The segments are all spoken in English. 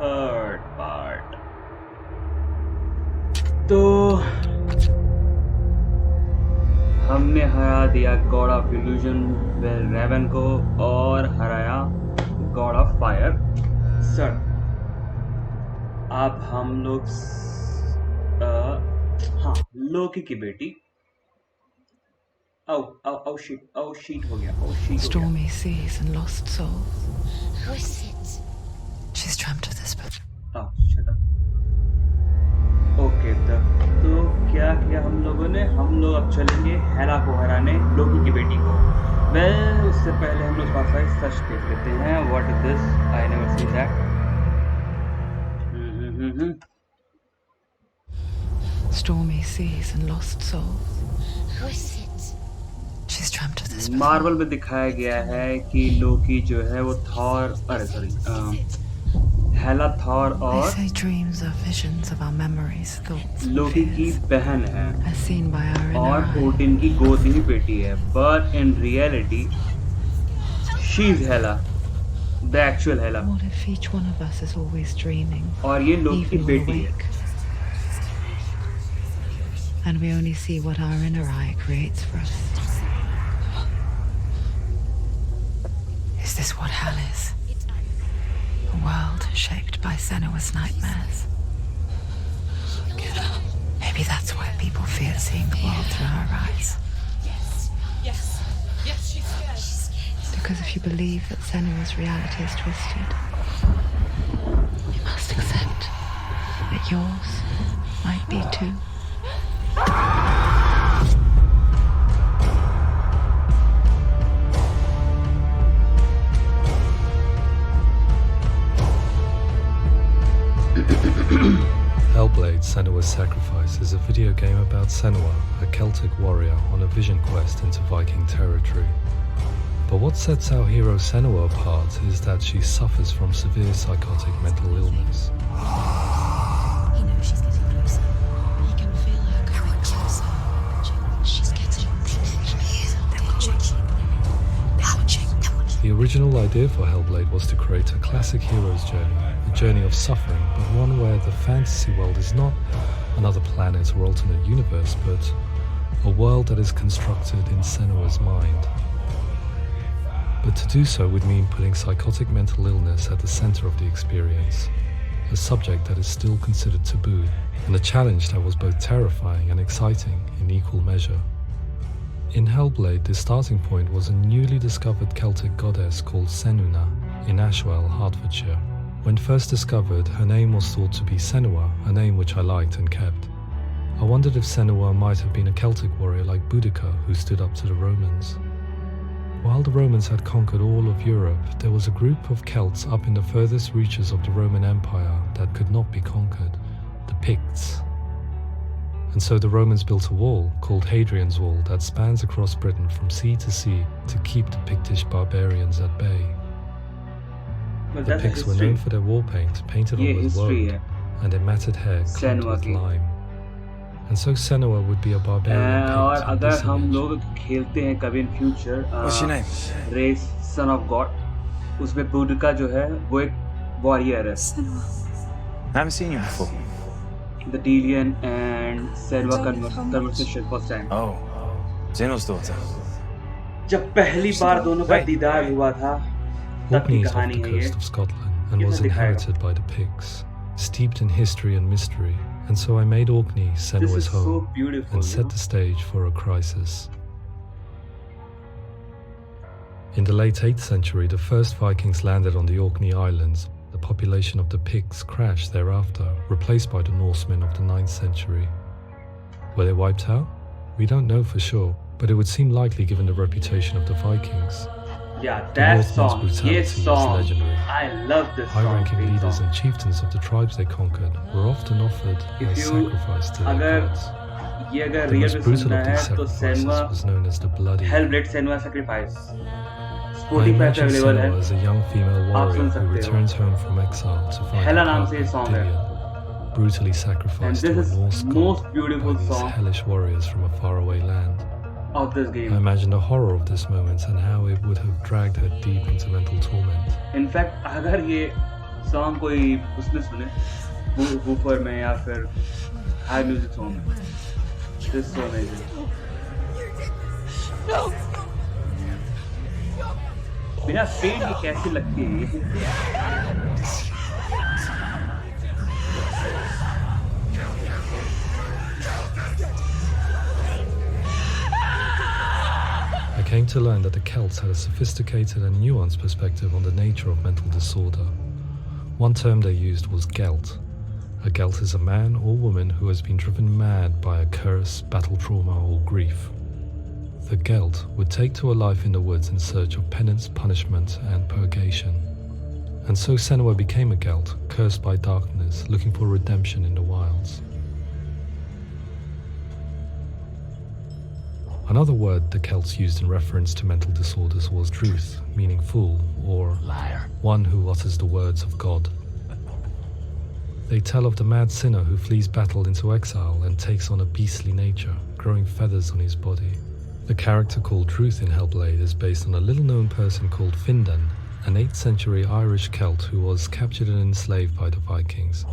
Third part. तो हमने हरा दिया गॉड ऑफ इल्यूजन रेवन को और हराया गॉड ऑफ फायर सर। अब हम लोग हाँ, लोकी की बेटी। ओ शीट हो गया, Stormy seas and lost souls. Who is it? She's dreamt of this book. shut up. Okay तो क्या किया हम लोगों ने? हम लोग अब चलेंगे हेला को हराने, लोकी की बेटी को। वेल उससे पहले हम लोग थोड़ा सा सर्च देख लेते हैं। What is this? I never see that. Stormy seas and lost souls. Who is it? She's dreamt of this. Marvel में दिखाया गया है कि लोकी जो है वो थॉर, अरे सॉरी, हेला, थॉर और They say dreams are visions of our memories, thoughts, and लोकी की fears, बहन है as seen by our inner और eye. ओडिन की गोदी बेटी है। But in reality she is Hela, the actual Hela. What if each one of us is always dreaming, और ये लोकी की even बेटी है। awake, and we only see what our inner eye creates for us? Is this what hell is? A world shaped by Senua's nightmares. Maybe that's why people fear seeing the world through her eyes. Yes, she's scared. Because if you believe that Senua's reality is twisted, you must accept that yours might be too. Hellblade: Senua's Sacrifice is a video game about Senua, a Celtic warrior on a vision quest into Viking territory. But what sets our hero Senua apart is that she suffers from severe psychotic mental illness. He knows she's getting closer. He can feel her coming closer. She's getting The original idea for Hellblade was to create a classic hero's journey, a journey of suffering, but one where the fantasy world is not another planet or alternate universe, but a world that is constructed in Senua's mind. But to do so would mean putting psychotic mental illness at the center of the experience, a subject that is still considered taboo, and a challenge that was both terrifying and exciting in equal measure. In Hellblade, the starting point was a newly discovered Celtic goddess called Senua in Ashwell, Hertfordshire. When first discovered, her name was thought to be Senua, a name which I liked and kept. I wondered if Senua might have been a Celtic warrior like Boudica who stood up to the Romans. While the Romans had conquered all of Europe, there was a group of Celts up in the furthest reaches of the Roman Empire that could not be conquered, the Picts. And so the Romans built a wall, called Hadrian's Wall, that spans across Britain from sea to sea to keep the Pictish barbarians at bay. The Picts were known for their war paint, painted on with woad, and their matted hair clad with lime. And so Senua would be a barbarian और Pict in अगर this हम image. लोग खेलते हैं कभी in future What's your name? Race son of god, उसमें Boudica जो है वो एक वॉरियर है। I haven't seen you before. The dillion and Senua conversation first time. Oh, Zeno's daughter. जब पहली बार दोनों का दीदार हुआ था तब Orkney की is off कहानी the है ये। coast of Scotland and ये was सब दिखाएगा। inherited by the Picts, steeped in history and mystery, and so I made Orkney This Senua's is so home beautiful. and you set know? the stage for a crisis. In the late 8th century, the first Vikings landed on the Orkney Islands. The population of the Picts crashed thereafter, replaced by the Norsemen of the 9th century. Were they wiped out? We don't know for sure, but it would seem likely given the reputation of the Vikings. Yeah, The that Northmen's song, brutality ये is song, legendary. I love this song. High-ranking great leaders song. and chieftains of the tribes they conquered were often offered If as you- sacrifice to their अगर gods. ये अगर The real most में brutal सुनना of है these तो sacrifices Senua was known as the Bloody. Hellblade Senua Sacrifice I Spotify पे imagine available है। Senua as a young female आप warrior सुन who सकते हो। returns home from exile to find Hela her नाम से ये partner, song है। Dillion, brutally And sacrificed this to a is Norse god most by beautiful these song hellish warriors from a faraway land. of this I game. imagine the horror of this moment and how it would have dragged her deep into mental torment. In fact, अगर ये song कोई उसमें सुने woofer में या फिर high music song में. This is so amazing. बिना फेड की कैसी लगती है ये? I came to learn that the Celts had a sophisticated and nuanced perspective on the nature of mental disorder. One term they used was Gelt. A Gelt is a man or woman who has been driven mad by a curse, battle trauma, or grief. The Gelt would take to a life in the woods in search of penance, punishment, and purgation. And so Senua became a Gelt, cursed by darkness, looking for redemption in the wilds. Another word the Celts used in reference to mental disorders was druth, meaning fool, or liar, one who utters the words of God. They tell of the mad sinner who flees battle into exile and takes on a beastly nature, growing feathers on his body. The character called Druth in Hellblade is based on a little-known person called Findan, an 8th century Irish Celt who was captured and enslaved by the Vikings,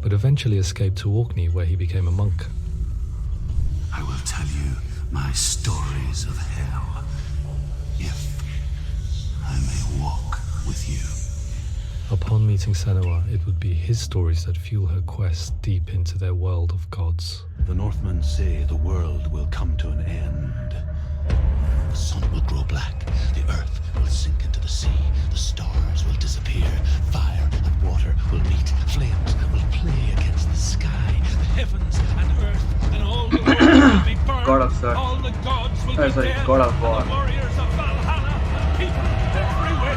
but eventually escaped to Orkney where he became a monk. I will tell you my stories of hell, if I may walk with you. Upon meeting Senua, it would be his stories that fuel her quest deep into their world of gods. The Northmen say the world will come to an end. The sun will grow black, the earth will sink into the sea, the stars will disappear, fire and water will meet, flames will play against the sky, the heavens and earth and all the world will be burned, God of Sir. all the gods will be Sorry, dead, God of War. and the warriors of Valhalla, people everywhere.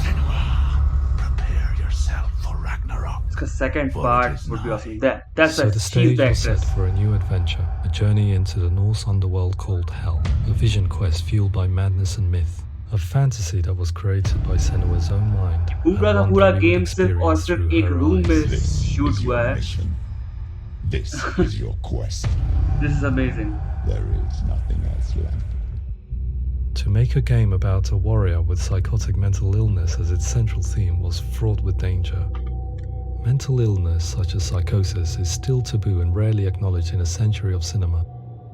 Senua, prepare yourself for Ragnarok. इसका second part would be awesome. That's So why the she's stage the was set actress. for a new adventure, a journey into the Norse underworld called Hell, a vision quest fueled by madness and myth, a fantasy that was created by Senua's own mind, and पूरा का one पूरा that we would game सिर्फ और experience सिर्फ through एक her room में eyes. Shoot is हुआ your है. mission. This is your quest. This is amazing. There is nothing else left. To make a game about a warrior with psychotic mental illness as its central theme was fraught with danger. Mental illness such as psychosis is still taboo and rarely acknowledged in a century of cinema,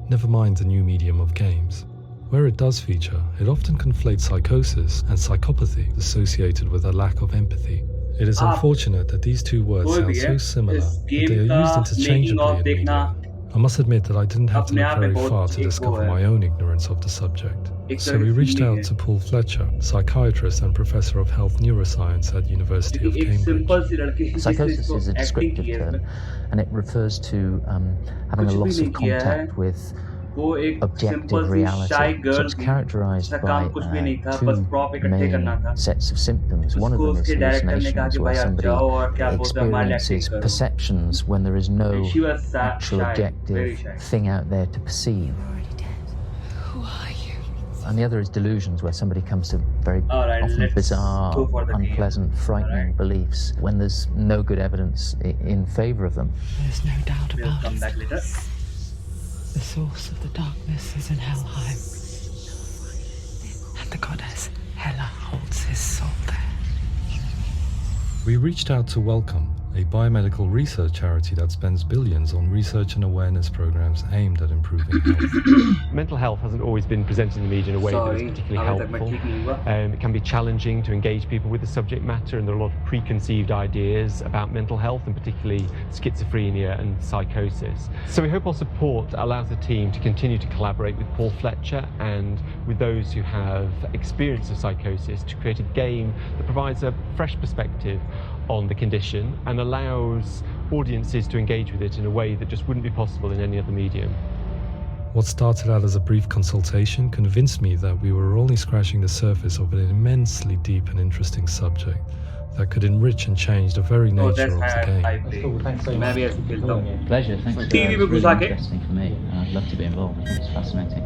never mind the new medium of games. Where it does feature, it often conflates psychosis and psychopathy associated with a lack of empathy. It is unfortunate that these two words कोई sound भी है, so similar, इस but game they are का used making interchangeably of in देखना media. I must admit that I didn't have to अपने look आप में very बहुत far to एक वो discover है. my own ignorance of the subject. एक So तरह we की reached feeling out है. to Paul Fletcher, psychiatrist and professor of health neuroscience at University of क्योंकि एक Cambridge. सिंपल सी लड़की जिसने Psychosis इसको is a acting descriptive की है term, इसमें, and it refers to having कुछ a भी loss नहीं of किया है. contact with वो एक objective simple C reality. shy So girl it's थी characterized जिसका by काम कुछ भी नहीं था, two बस prop इकट्ठे करना main था. sets of symptoms. One of उसको them is उसके डायरेक्टर ने कहा hallucinations, कि where भाई आप somebody जाओ और क्या बोलते हैं हमारी एक्टिंग experiences करो. perceptions when there is no And she was actual shy, very objective shy. thing out there to perceive. Already dead. Who are you? And the other is delusions, where somebody comes to very Alright, often let's bizarre, go for the DM. unpleasant, frightening Alright. beliefs when there's no good evidence in favor of them. There's no doubt We'll about come it. back later. The source of the darkness is in Helheim. And the goddess Hela holds his soul there. We reached out to Welcome, a biomedical research charity that spends billions on research and awareness programs aimed at improving health. Mental health hasn't always been presented in the media in a way that is Sorry, particularly अभी तक मैं helpful. ठीक नहीं हुआ. It can be challenging to engage people with the subject matter, and there are a lot of preconceived ideas about mental health, and particularly schizophrenia and psychosis. So we hope our support allows the team to continue to collaborate with Paul Fletcher and with those who have experience of psychosis to create a game that provides a fresh perspective on the condition and allows audiences to engage with it in a way that just wouldn't be possible in any other medium. What started out as a brief consultation convinced me that we were only scratching the surface of an immensely deep and interesting subject that could enrich and change the very Oh, nature that's of the how game. I play. मैं भी ऐसे खेलता हूँ. Pleasure, thanks. TV It's में really घुसा के interesting for me. I'd love to be involved. It's fascinating.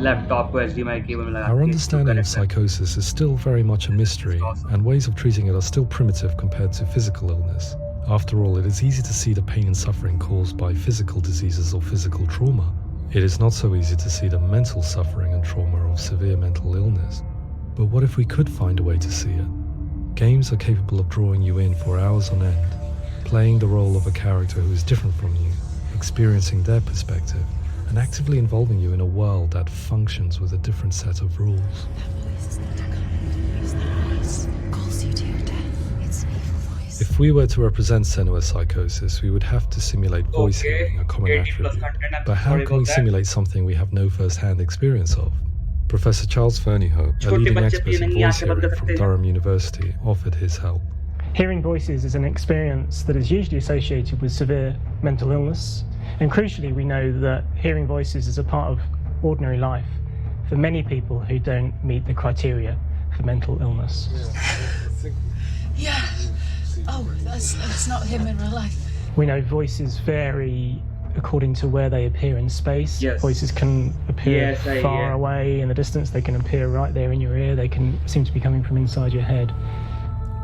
Laptop को HDMI cable में लगा Our के understanding of इसको connect psychosis is still very much a mystery, and ways of treating it are still primitive compared to physical illness. After all, it is easy to see the pain and suffering caused by physical diseases or physical trauma. It is not so easy to see the mental suffering and trauma of severe mental illness. But what if we could find a way to see it? Games are capable of drawing you in for hours on end, playing the role of a character who is different from you, experiencing their perspective, and actively involving you in a world that functions with a different set of rules. That voice is not a kind. It's that voice calls you to your death. It's an evil voice. If we were to represent Senua's psychosis, we would have to simulate voice hearing, a common 18 plus attribute. content. I'm But how sorry can we about that. simulate something we have no first-hand experience of? Professor Charles Fernyhope, a छोटे leading बच्चे expert भी in नहीं voice आंखें बंद hearing कर from सकते हैं। Durham University, offered his help. Hearing voices is an experience that is usually associated with severe mental illness, and crucially we know that hearing voices is a part of ordinary life for many people who don't meet the criteria for mental illness. Yeah. Oh, that's not him in real life. We know voices vary according to where they appear in space. Yes. Voices can appear Yes, far away in the distance, they can appear right there in your ear, they can seem to be coming from inside your head.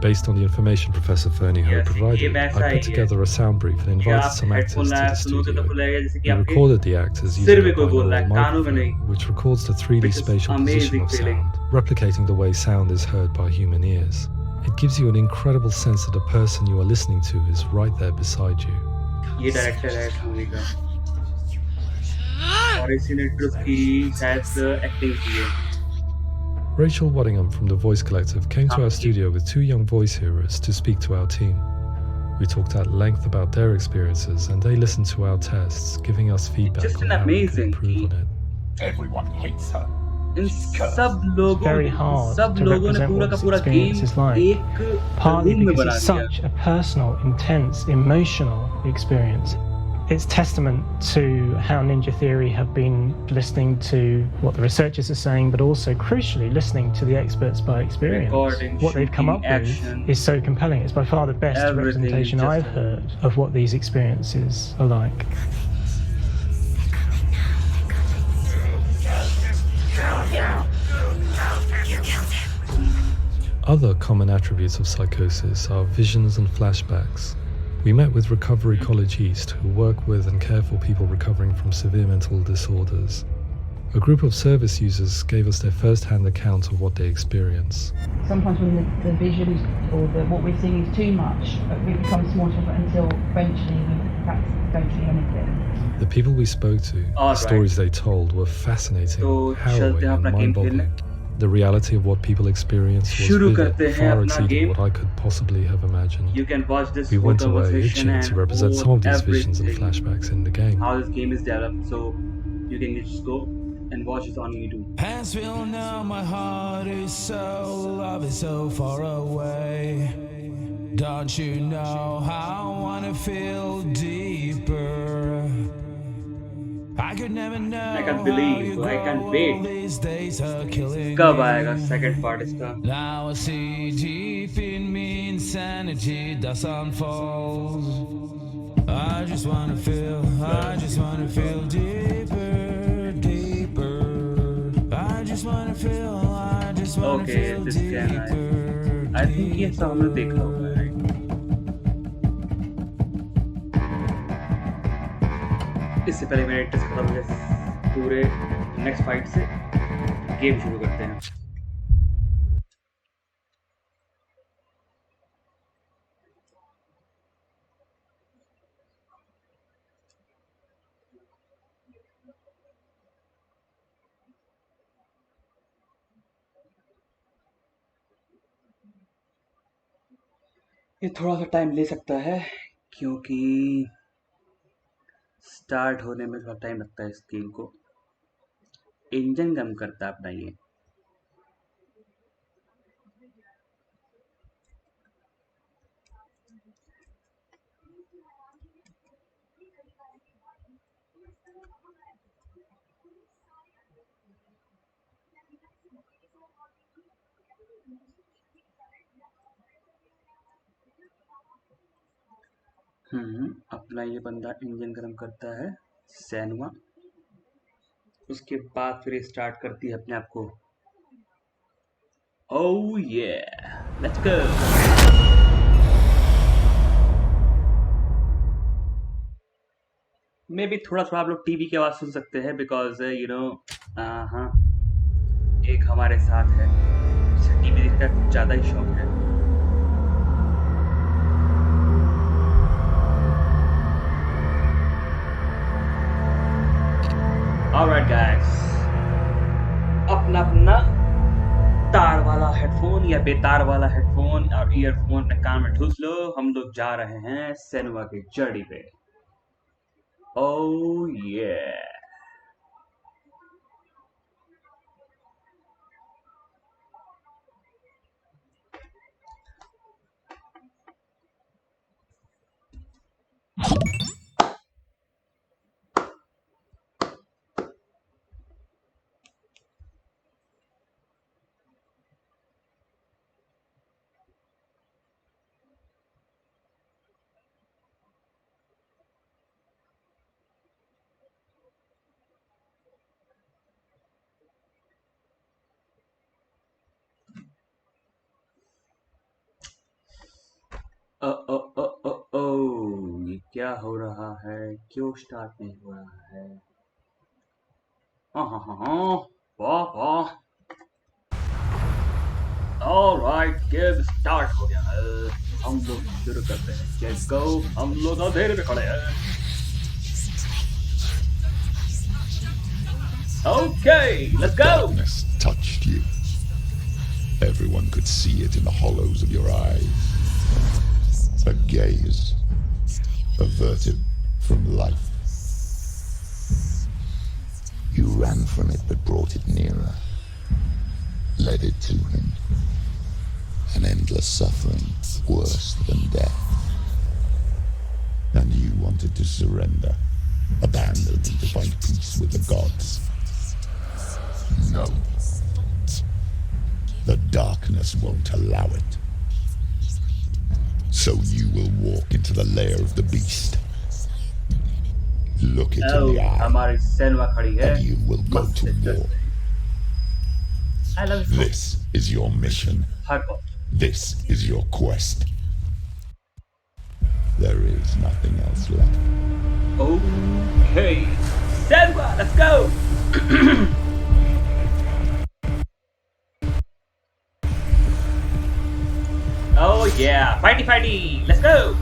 Based on the information Professor Fernyhope Yes, provided, ये वैसा I he put together a sound brief and कि invited आप some actors headphone to लगाए the सुनोगे तो studio. खुलेगा जैसे कि We आपके recorded the actors सिर using में a कोई बोल रहा है, binaural कानों में नहीं, microphone, which records the 3D which is spatial position amazing of feeling. sound, replicating the way sound is heard by human ears. It gives you an incredible sense that the person you are listening to is right there beside you. ये director है इस movie का और इसी ने उसकी शायद acting की है। Rachel Waddingham from the Voice Collective came to our studio with 2 young voice hearers to speak to our team. We talked at length about their experiences and they listened to our tests, giving us feedback Just on an how we could amazing improve on it. Everyone hates her. इन सब It's लोगों very hard सब to लोगों ने represent पूरा what का this पूरा experience game is like. एक Partly room में because बना it's दिया। such a personal, intense, emotional experience. It's testament to how Ninja Theory have been listening to what the researchers are saying, but also crucially listening to the experts by experience. Recording, What they've come up shooting, action. with is so compelling. It's by far the best Everything is representation just- I've heard of what these experiences are like. Other common attributes of psychosis are visions and flashbacks. We met with Recovery College East, who work with and care for people recovering from severe mental disorders. A group of service users gave us their first-hand account of what they experience. Sometimes when the visions or what we're seeing is too much, it becomes more difficult until eventually we perhaps don't see anything. The people we spoke to, the Alright. stories they told were fascinating, तो harrowing चलते हैं and अपना game खेलने। mind-boggling. The reality of what people experienced was शुरू vivid, करते हैं far अपना exceeding game. what I could possibly have imagined. You can watch this We whole went away conversation itching to and represent some of these visions and everything, flashbacks in the game. how this game is developed, so you can just go and watch it on YouTube. Hands feel now, my heart is so, love is so far away. Don't you know how I wanna feel deeper? I could never know. I can't believe, I can't wait. These days are killing कब me. आएगा second part इसका? Now I see deep in me insanity that's unfolds. I just wanna feel deeper, deeper. I just wanna feel Okay, this can I think ये सब हमने देखा होगा, right? इससे पहले मेरे टेस्ट खत्म हो जाए पूरे नेक्स्ट फाइट से गेम शुरू करते हैं। ये थोड़ा सा टाइम ले सकता है क्योंकि स्टार्ट होने में थोड़ा टाइम लगता है इस गेम को। इंजन कम करता है अपना ये। अपना ये बंदा इंजन गर्म करता है सेनुआ, उसके बाद फिर स्टार्ट करती है अपने आप को। ओह ये लेट्स गो। मे भी थोड़ा थोड़ा आप लोग टीवी की आवाज़ सुन सकते हैं बिकॉज यू नो हाँ एक हमारे साथ है जिसे टीवी देखने का कुछ ज़्यादा ही शौक है। Alright guys, अपना अपना तार वाला हेडफोन या बेतार वाला हेडफोन और ईयरफोन अपने कान में ठूस लो। हम लोग जा रहे हैं सेनुआ की जर्नी पे। Oh yeah. ये क्या हो रहा है? क्यों स्टार्ट नहीं हो रहा है? वाह वाह। ऑलराइट, गेम स्टार्ट हो गया है। हम लोग शुरू करते हैं। Let's go. हम लोग अंधेरे में खड़े हैं। Okay, let's go. Darkness touched you. Everyone could see it in the hollows of your eyes. A gaze averted from life. You ran from it but brought it nearer, led it to him. An endless suffering worse than death. And you wanted to surrender, abandon and to find peace with the gods. No. The darkness won't allow it. So you will walk into the lair of the beast. Look it in the eye, and you will go to war. This is your mission. This is your quest. There is nothing else left. Okay, Senua, let's go. Oh yeah, fighty fighty, let's go.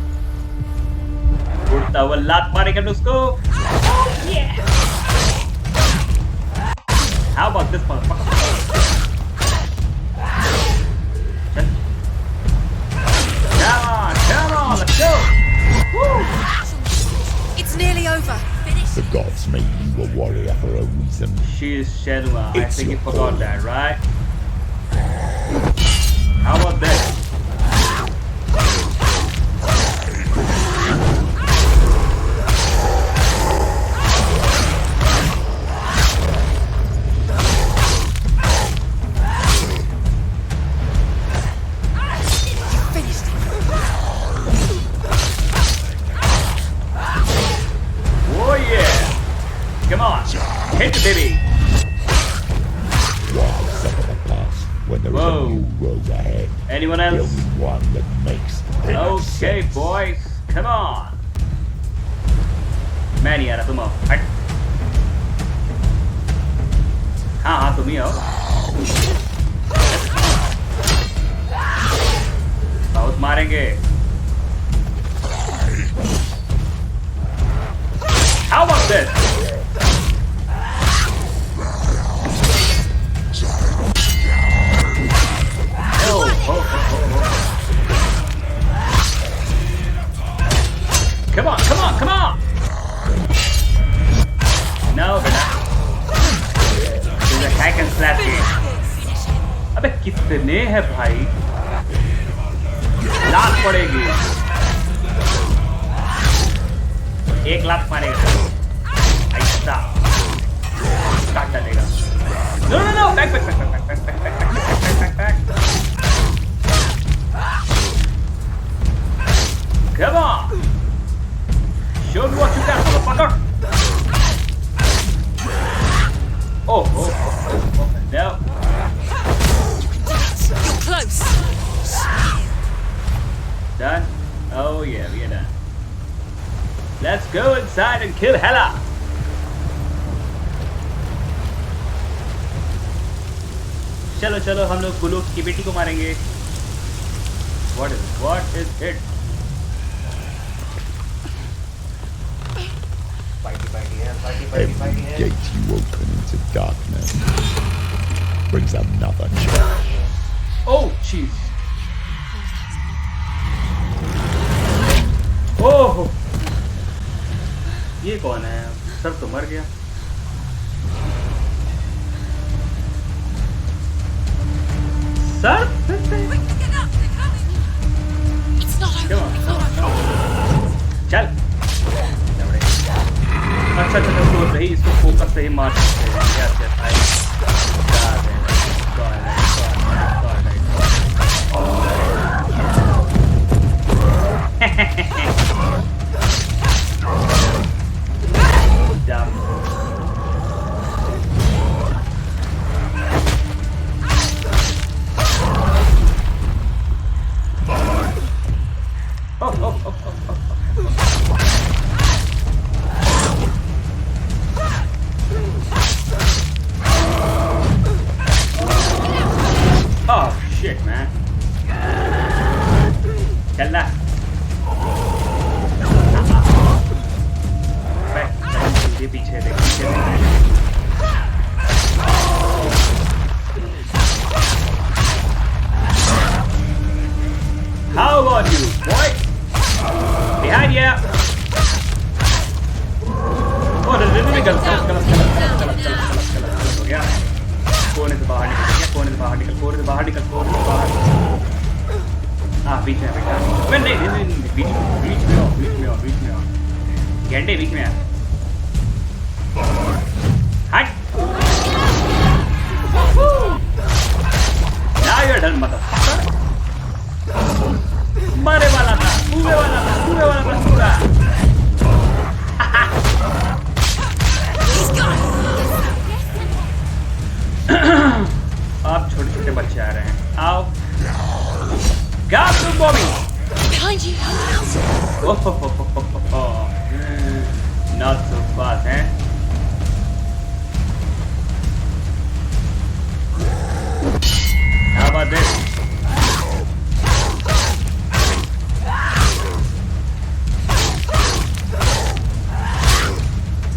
उड़ता हुआ लात मारेंगे हम उसको। Oh yeah. How about this motherfucker? Come on, let's go. Woo. It's nearly over. The gods made you a warrior for a reason. She is Senua. I think you forgot that, right? How about this? Hit the baby! Why suffer the past when there is a new road ahead? Anyone else? The only one that makes Okay, sense. boys, come on! मैं नहीं आ रहा, तुम आओ। हट। हाँ, तुम ही आओ। बहुत मारेंगे। How about this? Come on, come on, come on! No, beta. This is a hack and slash game. अबे कितने हैं भाई? लात पड़ेगी। एक लात मारेगा। ऐसा। काट डालेगा। No, no, no! Back, back, back, back, back, back, back, back, back, back, back. Come on! Show me what you got, motherfucker! Oh, no. You're close. Done? Oh yeah, we are done. Let's go inside and kill Hela! चलो चलो हम लोग गुलू की बेटी को मारेंगे। What is it? What is it? Fighty fighty है। Every gate you open into darkness brings another challenge. Oh, jeez. ओह, ये कौन है? सर तो मर गया। सर? चल। अच्छा तो सही इसको फोकस से ही मार सकते हैं। Oh shit, man. चलना। पीछे देख, पीछे देख। How about you, boy? Behind you. Oh, गलत हो गया। कोने से बाहर निकल गया, कोने से बाहर निकल, कोने से बाहर निकल, कोने से बाहर। हाँ, बीच में बैठा। नहीं, बीच में आओ। गेंडे बीच में आ। हट। Now you're done, motherfucker. मरे वाला था, पूरे वाला था पूरा। अब छोटे-छोटे बच्चे आ रहे हैं। आओ। Got the mommy. Behind you. Oh, not so fast, eh? How about this?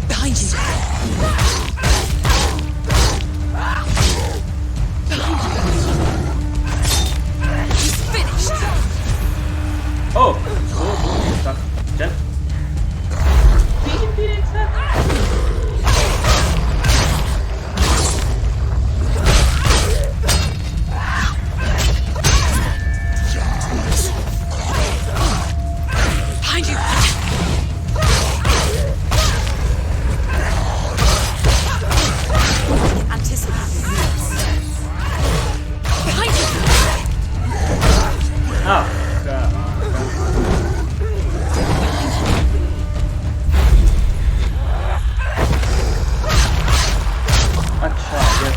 Behind you. He's finished. Oh, चल। Behind you. Anticipate. Behind you. Oh, अच्छा, yes,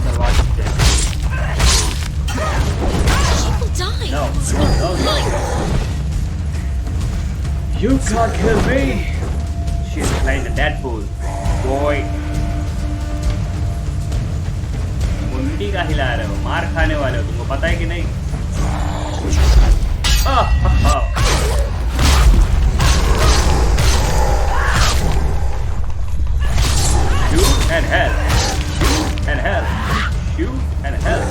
करवा सकते हैं। People die. No. You can't kill me. She's playing a Deadpool, boy. मुंडी का हिला रहे हो, मार खाने वाले हो, तुमको पता है कि नहीं? Shoot and hell. Shoot and hell. Shoot and hell.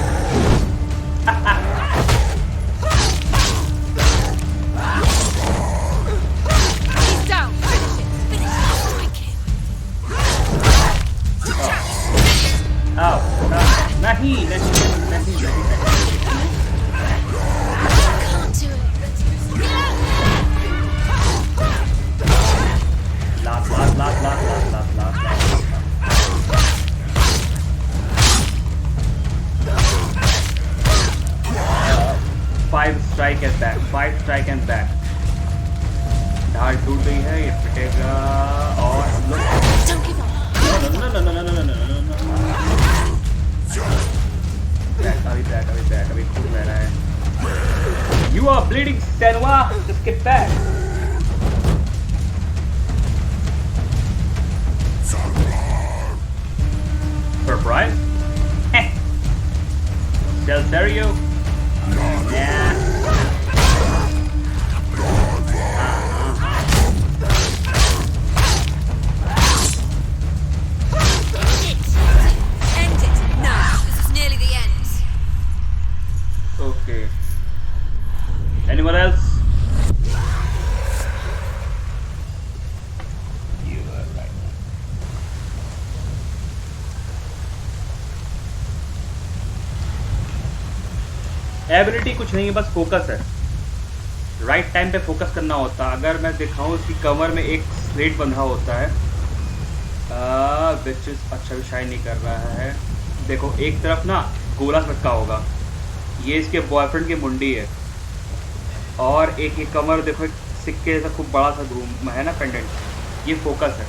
He's down. Finish it. Finish it. Oh, नहीं। Can't do it. Last. 5 strike and back, 5 strike and back. ढाल टूट गई है, ये पिटेगा और हम लोग अभी खून बह रहा है। You are bleeding, Senua. Just get back. Surprise? Del Serio? Yeah. Ability कुछ नहीं है, बस फोकस है, राइट टाइम पे फोकस करना होता है। अगर मैं दिखाऊं, इसकी कमर में एक स्लेट बंधा होता है विच अच्छा भी शाइन नहीं कर रहा है। देखो एक तरफ ना गोला लटका होगा, ये इसके बॉयफ्रेंड की मुंडी है, और एक ये कमर देखो, एक सिक्के जैसा खूब बड़ा सा घूम है ना पेंडेंट, ये फोकस है,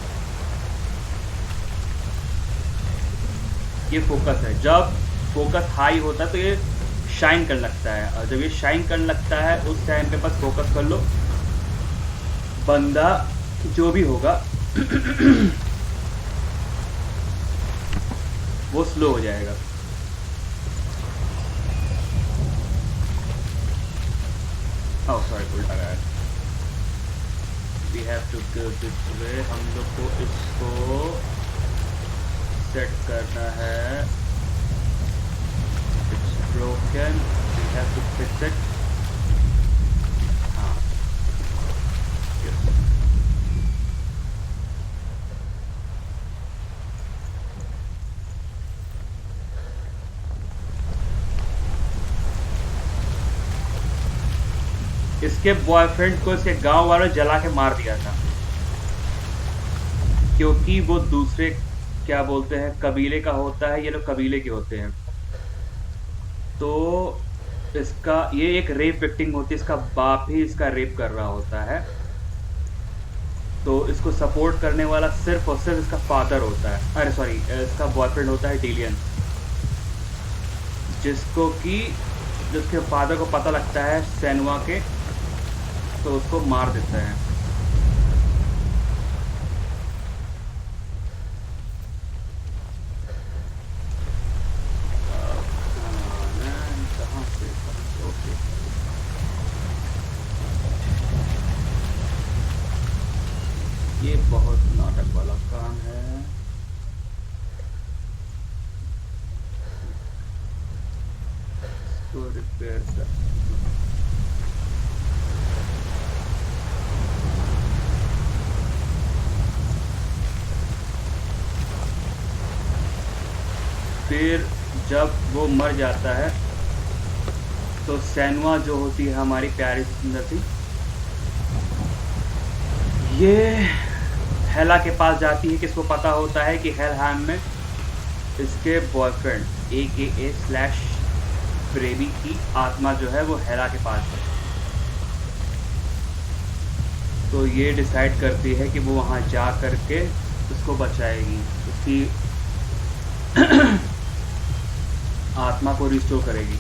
ये फोकस है। जब फोकस हाई होता है तो ये शाइन करने लगता है, और जब ये शाइन करने लगता है उस टाइम पे बस फोकस कर लो, बंदा जो भी होगा वो स्लो हो जाएगा। Oh, sorry, उल्टा गया। We have to go this way। हम लोग को इसको सेट करना है। It's broken। We have to fix it। हाँ। Yes। इसके बॉयफ्रेंड को इसके गांव वालों ने जला के मार दिया था, क्योंकि वो दूसरे क्या बोलते हैं कबीले का होता है, ये लोग कबीले के होते हैं। तो इसका ये एक रेप विक्टिम होती है, इसका बाप ही इसका रेप कर रहा होता है, तो इसको सपोर्ट करने वाला सिर्फ और सिर्फ इसका फादर होता है, अरे सॉरी इसका बॉयफ्रेंड होता है डिलियन, जिसके फादर को पता लगता है सेनुआ के, तो उसको मार देता है। ये बहुत नाटक वाला काम है। इसको रिपेयर कर, फिर जब वो मर जाता है तो सेनुआ जो होती है हमारी प्यारी सुंदर सी, ये हेला के पास जाती है, किसको पता होता है कि हेलहैम में इसके बॉयफ्रेंड AKA ब्रेवी की आत्मा जो है वो हेला के पास है। तो ये डिसाइड करती है कि वो वहाँ जा करके उसको बचाएगी, उसकी आत्मा को रिस्टोर करेगी।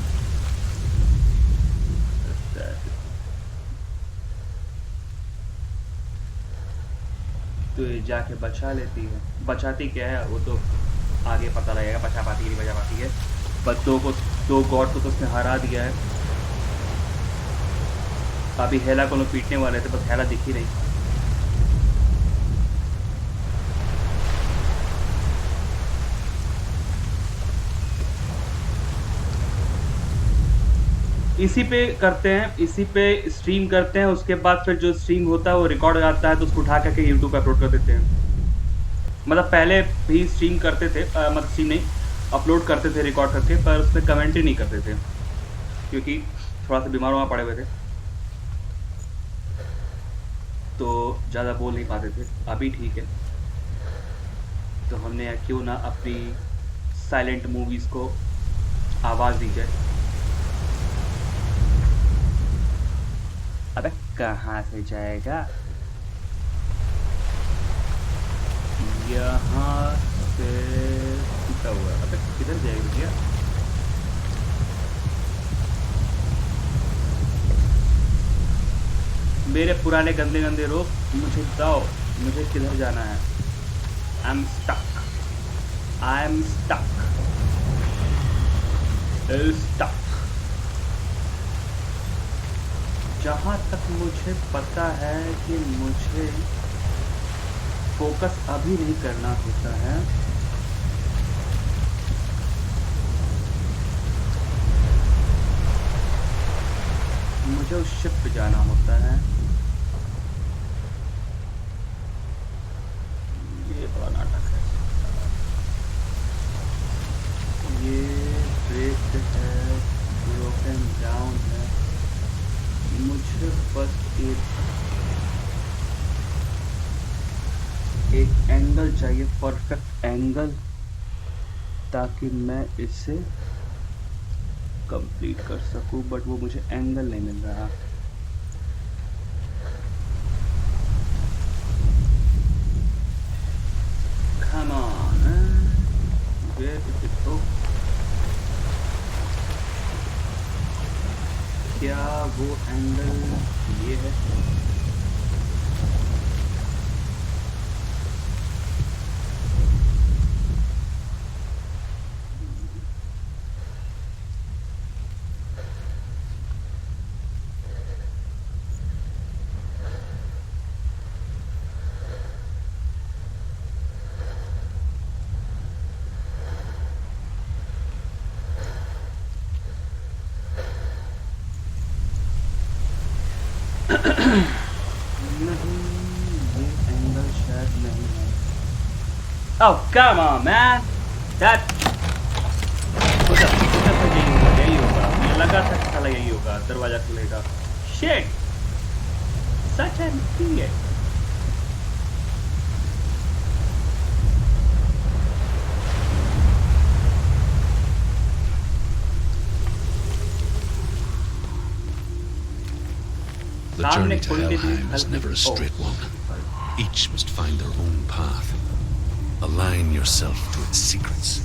तो ये जाके बचा लेती है, बचाती क्या है वो तो आगे पता लगेगा, बचा पाती है नहीं बचा पाती है, बस दो गॉड को तो उसने हरा दिया है। अभी हेला को लोग पीटने वाले थे, बस हेला दिखी नहीं। इसी पे करते हैं, इसी पे स्ट्रीम करते हैं, उसके बाद फिर जो स्ट्रीम होता है वो रिकॉर्ड हो जाता है, तो उसको उठा करके यूट्यूब पे अपलोड कर देते हैं। मतलब पहले भी स्ट्रीम करते थे, मतलब स्ट्रीम नहीं अपलोड करते थे रिकॉर्ड करके, पर उस पर कमेंट ही नहीं करते थे क्योंकि थोड़ा सा बीमार वहाँ पड़े हुए थे, तो ज़्यादा बोल नहीं पाते थे। अभी ठीक है, तो हमने क्यों ना अपनी साइलेंट मूवीज़ को आवाज़ दी जाए। अबे कहाँ से जाएगा, यहाँ से टूटा हुआ, अबे किधर जाएगा भैया। मेरे पुराने गंदे गंदे रोप मुझे बताओ, मुझे किधर जाना है। I am stuck, I am stuck, stuck. जहाँ तक मुझे पता है कि मुझे फोकस अभी नहीं करना होता है, मुझे उस शिप पे जाना होता है। ये बड़ा नाटक है, ये ब्रेक है, ब्रोकन डाउन। एक एंगल चाहिए, परफेक्ट एंगल, ताकि मैं इसे कंप्लीट कर सकूं, बट वो मुझे एंगल नहीं मिल रहा। Come on, where is it? Oh, क्या वो एंगल ये है? Oh, come on, man! That... यही होगा, मुझे लगा था कि साला यही होगा, दरवाजा खुलेगा। Shit! Such an idiot! The journey to Helheim is never a straight one. Each must find their own path. Align yourself to its secrets,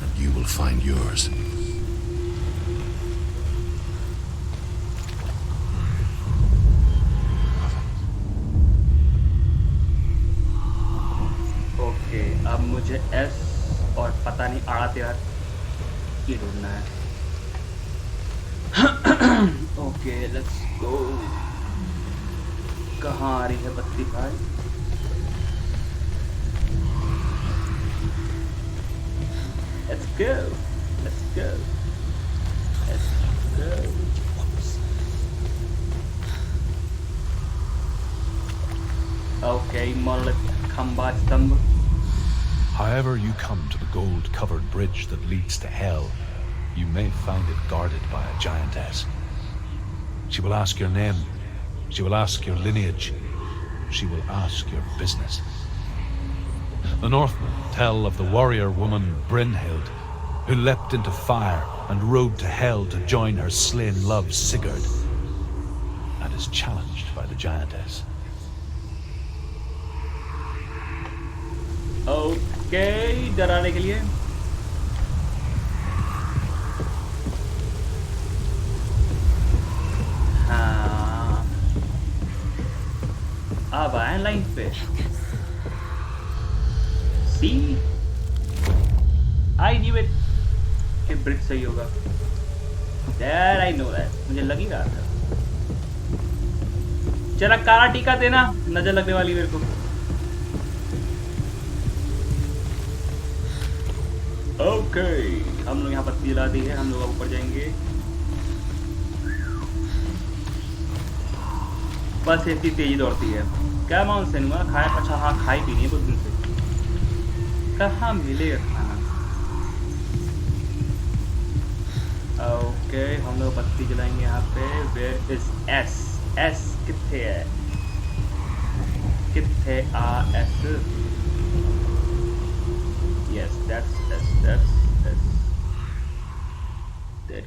and you will find yours. Okay, अब मुझे एस और पता नहीं आड़ा तेरा ये ढूंढना है। Okay, let's go. कहाँ आ रही है बत्ती भाई? Let's go. Let's go. Let's go. Okay, monolith khamba stamb. However you come to the gold-covered bridge that leads to Hell, you may find it guarded by a giantess. She will ask your name. She will ask your lineage. She will ask your business. The Northmen tell of the warrior woman Brynhild, who leapt into fire and rode to Hell to join her slain love Sigurd, and is challenged by the giantess. Okay, डराने के लिए। हाँ, अब आए line पे। See? I knew it. कि bridge सही होगा। That I know that. मुझे लग ही रहा था। चला काला टीका देना, नजर लगने वाली मेरे को। ओके, हम लोग यहाँ बत्ती जला दी है, हम लोग ऊपर जाएंगे। बस इतनी तेजी दौड़ती है। क्या माउंट सेनुआ खाया? अच्छा हाँ, खाई पीनी है बहुत दिन से। कहाँ मिलेगा खाना? ओके, हम लोग बत्ती जलाएंगे यहाँ पे। Where is S? एस कितने है? कितने आ S? Yes, that's that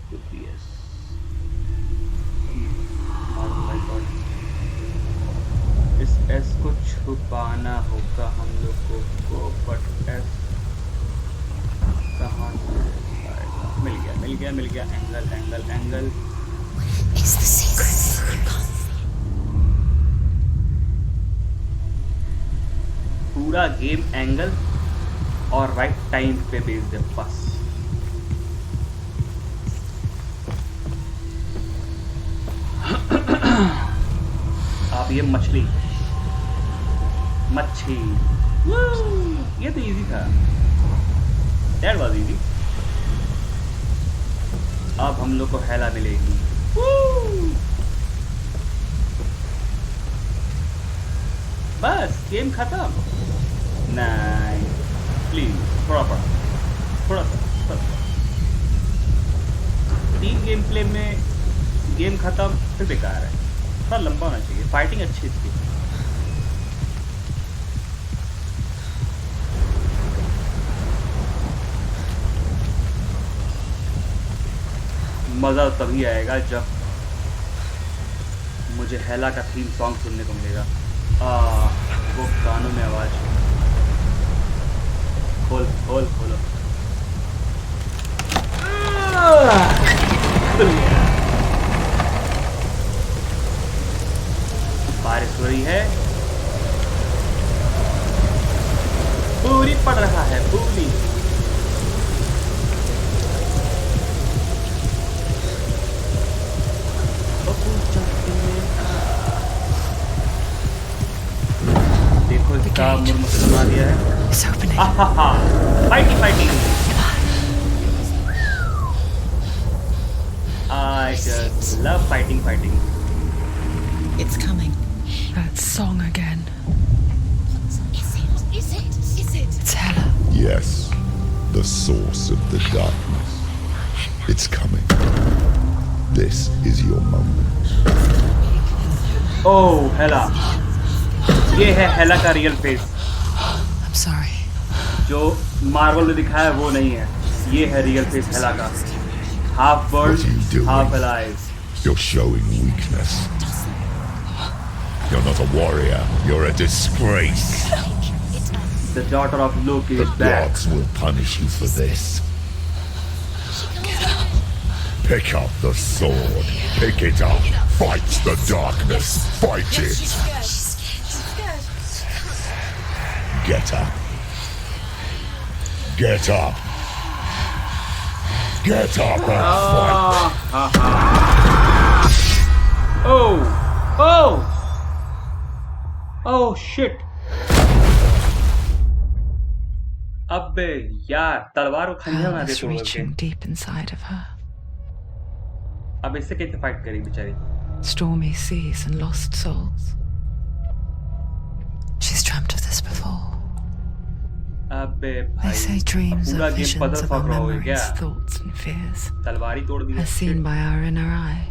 could be S. Oh my God. इस S को छुपाना होगा हम लोगों को, बट S कहाँ से आएगा? मिल गया एंगल। It's the secret. पूरा गेम एंगल और राइट टाइम पे बेस्ड है बस। अब ये मछली ये तो इजी था। That was easy. अब हम लोग को हेला मिलेगी। बस गेम खत्म। नहीं प्लीज, थोड़ा सा 3 गेम प्ले में गेम खत्म, फिर बेकार है। थोड़ा लंबा होना चाहिए, फाइटिंग अच्छी थी। मज़ा तभी आएगा जब मुझे हेला का थीम सॉन्ग सुनने को मिलेगा। वो कानों में आवाज़। खोल खोल खोलो। बारिश हो रही है, पूरी पड़ रहा है पूरी। देखो इसका मुर्मत बना दिया है। Fighting fighting. I just love fighting. It's coming. That song again. Is it? It's Hela. Yes, the source of the darkness. It's coming. This is your moment. Oh, Hela. ये है हेला का रियल फेस। I'm sorry. जो Marvel में दिखाया है वो नहीं है, ये है रियल फेस हेला का। Half burned, half alive. You're showing weakness. You're not a warrior. You're a disgrace. The daughter of Loki The is back. gods will punish you for this. Pick up the sword. Pick it up. Fight the darkness. Fight it. Get up. Get up. Get up and fight. Oh shit. अबे यार, तलवार को खंजर बना दे Hela's तोड़ के। reaching deep inside of her. अब इससे कैसे फाइट करी बेचारी? Stormy seas and lost souls. She's dreamt of this before. अबे They भाई, say dreams पूरा are game visions puzzle of our fuck रहा हो memories, क्या? thoughts and fears, तलवार ही तोड़ दी। as seen by our inner eye.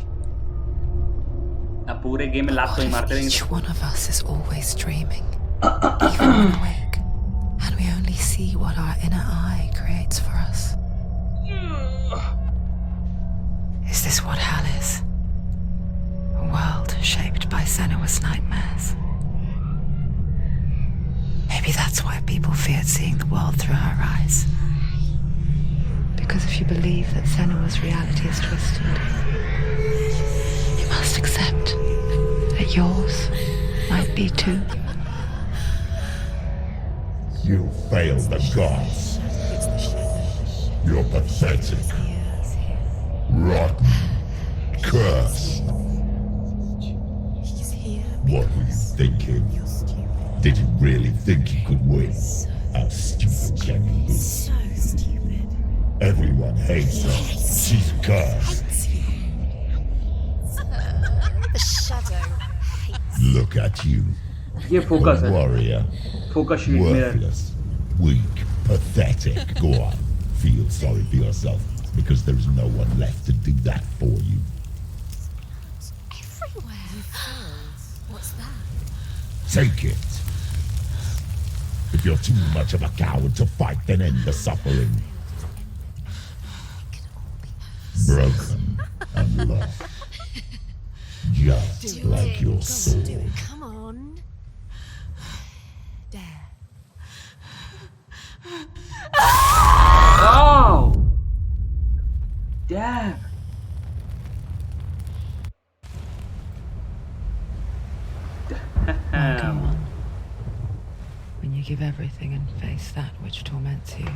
अब पूरे गेम में लात तो ही मारते रहेंगे। Each one of us is always dreaming, even when awake, and we only see what our inner eye creates for us. Is this what hell is? A world shaped by Senua's nightmares. Maybe that's why people feared seeing the world through her eyes. Because if you believe that Senua's reality is twisted, you must accept that yours might be too. You failed the gods. You're pathetic. Rotten. Cursed. What were you thinking? Did you really think you could win? How stupid can you be? So stupid. Everyone hates her. She's cursed. The shadow hates. Look at you. ये focus A है। warrior. Focus sheet में है। Worthless. Weak. Pathetic. Go on. Feel sorry for yourself. Because there is no one left to do that for you. Everywhere. What's that? Take it. If you're too much of a coward to fight, then end the suffering. Broken and lost. Just like your sword. Come on. Dare. Oh! Damn. Now go on. When you give everything and face that which torments you,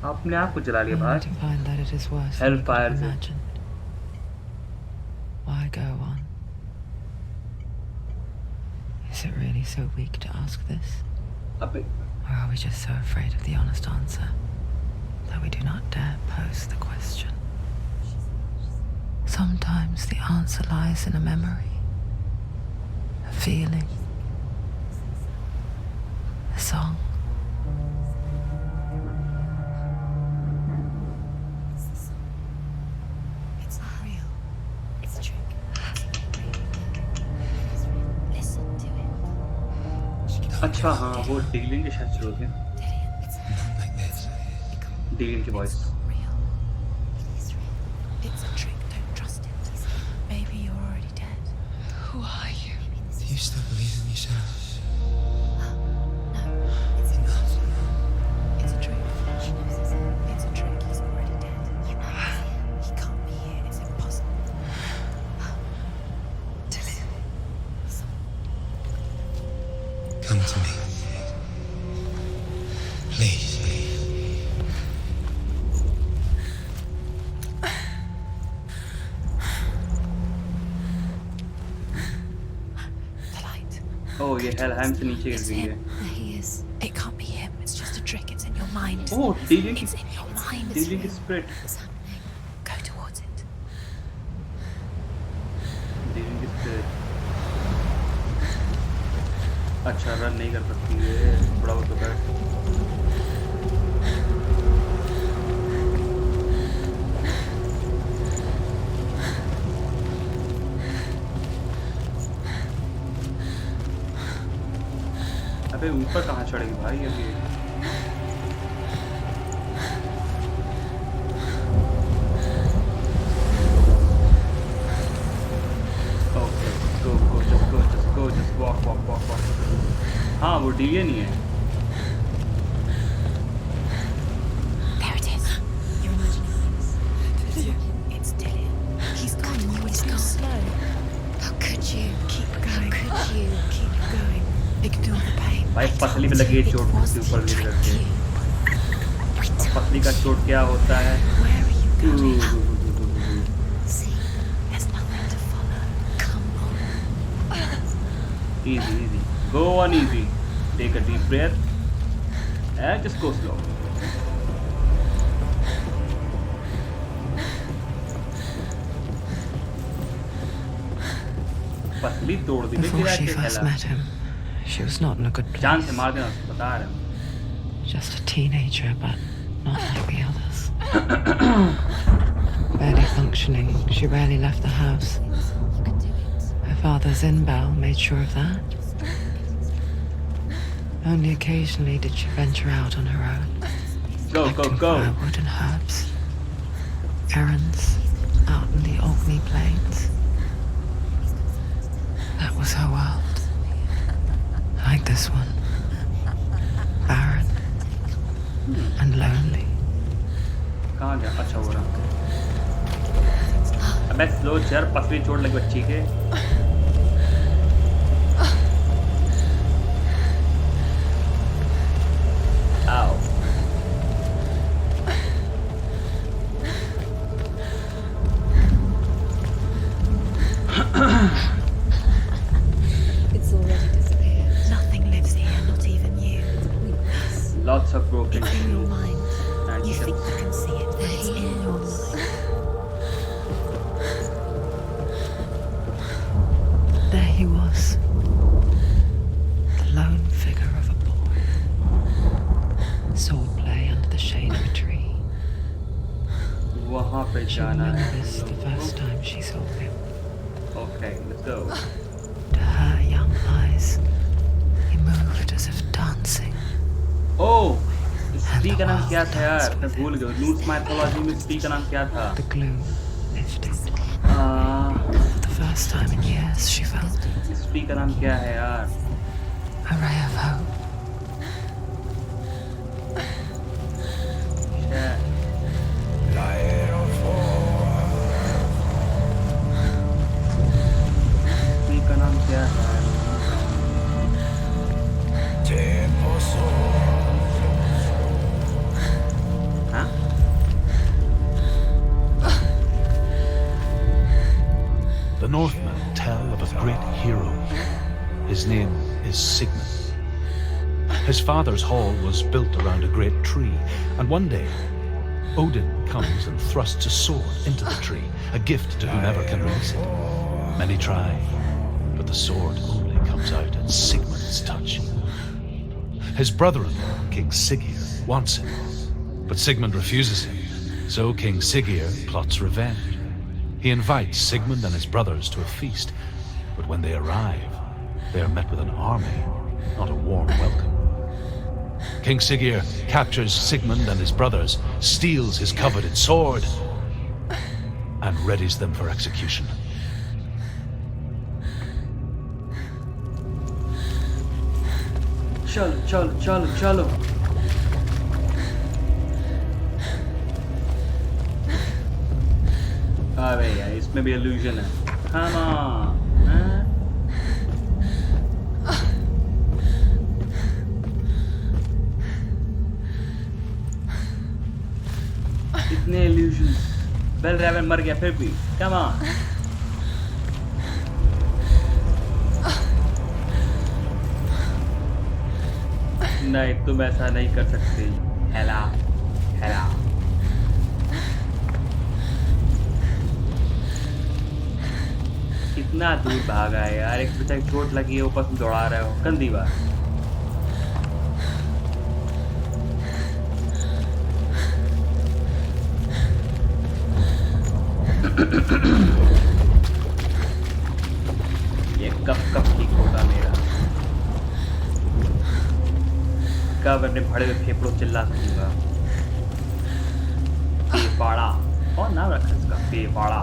आपने आप को चला लिया only बाहर। to find that it is worse than you could Hellfire have से। imagined. Why go on? Is it really so weak to ask this? अबे Or are we just so afraid of the honest answer that we do not dare pose the question? Sometimes the answer lies in a memory, a feeling, a song. It's not real. It's a trick. अच्छा हाँ वो dealing के शायद शुरू थे dealing की voice It's a trick, don't trust it. Maybe you're already dead. Who are you? Do you still believe in yourself? No, it's a trick. It's a trick. She knows it's him. It's a trick, he's already dead. You know he's here. He can't be here, it's impossible. Dillion. Come to me. Please. ओह ये हेलहाइम से नीचे गिर गई है There he is. It can't be him. It's just a trick. It's in your mind. Oh dealing It's in your mind. Dealing की spirit What's happening? Go towards it. डीलिंग की spirit अच्छा रन नहीं कर सकती है थोड़ा बहुत होता है अबे ऊपर कहाँ चढ़ेगी भाई अभी ओके just walk हाँ वो डिलियन ही है There it is. You're imagining things. It's Dillion. He's gone. You always go slow. How could you keep going? How could you keep going? Ignore the pain. भाई पसली पे लगी है चोट उसके ऊपर गिर करके पसली का चोट क्या होता है Where are you going? See, there's nothing to follow. Come on. easy go on easy take a deep breath and just go slow पसली तोड़ दी Before she first met him, she was not in a good जान place. से मार देना उसको बता रहे हैं Just a teenager, but not like the others. Barely functioning, she rarely left the house. Her father's in-bell made sure of that. Only occasionally did she venture out on her own. Go. Firewood and herbs. Errands out in the Orkney plains. That was her world. Like this one. Barren and lonely. कहाँ गया अच्छा हो रहा अबे slow चल पसली चोट लगी बच्ची के आओ It's already disappeared. Nothing lives here, not even you. lots of broken It's in your mind. and You think you can see it, but it's in your mind. There he was. The lone figure of a boy. Swordplay under the shade of a tree. वहाँ पे She जाना है remembered this the first time she saw him. okay let's go To her young eyes, he moved as if dancing. oh स्त्री का नाम क्या था यार मैं भूल गया लूस माइथोलॉजी में स्त्री का नाम क्या था The gloom lifted. For the first time in years, she felt स्त्री का नाम क्या है यार a ray of hope. स्त्री का नाम क्या है हाँ The Northmen tell of a great hero. His name is Sigmund. His father's hall was built around a great tree, and one day Odin comes and thrusts a sword into the tree, a gift to whomever can release it. Many try, but the sword only comes out at Sigmund's touch. His brother-in-law, King Siggeir, wants it, but Sigmund refuses him, so King Siggeir plots revenge. He invites Sigmund and his brothers to a feast, but when they arrive, they are met with an army not a warm welcome. King Siggeir captures Sigmund and his brothers, steals his coveted sword, and readies them for execution. चलो चलो चलो चलो। अरे यार इसमें भी illusion है। Come on, हाँ? इतने illusions। बेल रेवन मर गया फिर भी। Come on। नहीं तुम ऐसा नहीं कर सकती हेला हेला। कितना दूर भागा है यार, एक बेटा चोट लगी है ऊपर से दौड़ा रहे हो, गंदी बात। ये कब ठीक होगा मेरा, कब अपने भड़े हुए फेफड़ों चिल्ला सकूंगा। पेपाड़ा, कौन नाम रखा इसका? पेपाड़ा।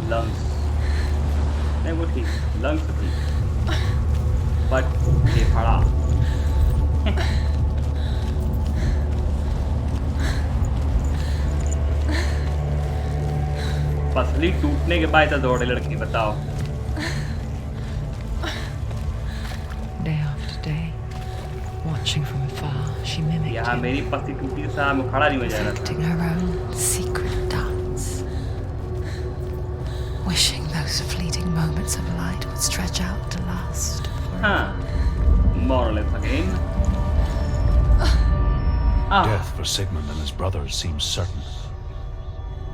लंग्स नहीं वो ठीक, लंग्स ठीक, बट पेपाड़ा। पसली टूटने के बाद दौड़े लड़की, बताओ। Watching from afar, she mimicked यहाँ मेरी पसली टूटी सा मैं खड़ा नहीं हो जा रहा था। reflecting her own secret dance, wishing those fleeting moments of light would stretch out to last. हाँ, more or less again. Death for Sigmund and his brothers seems certain.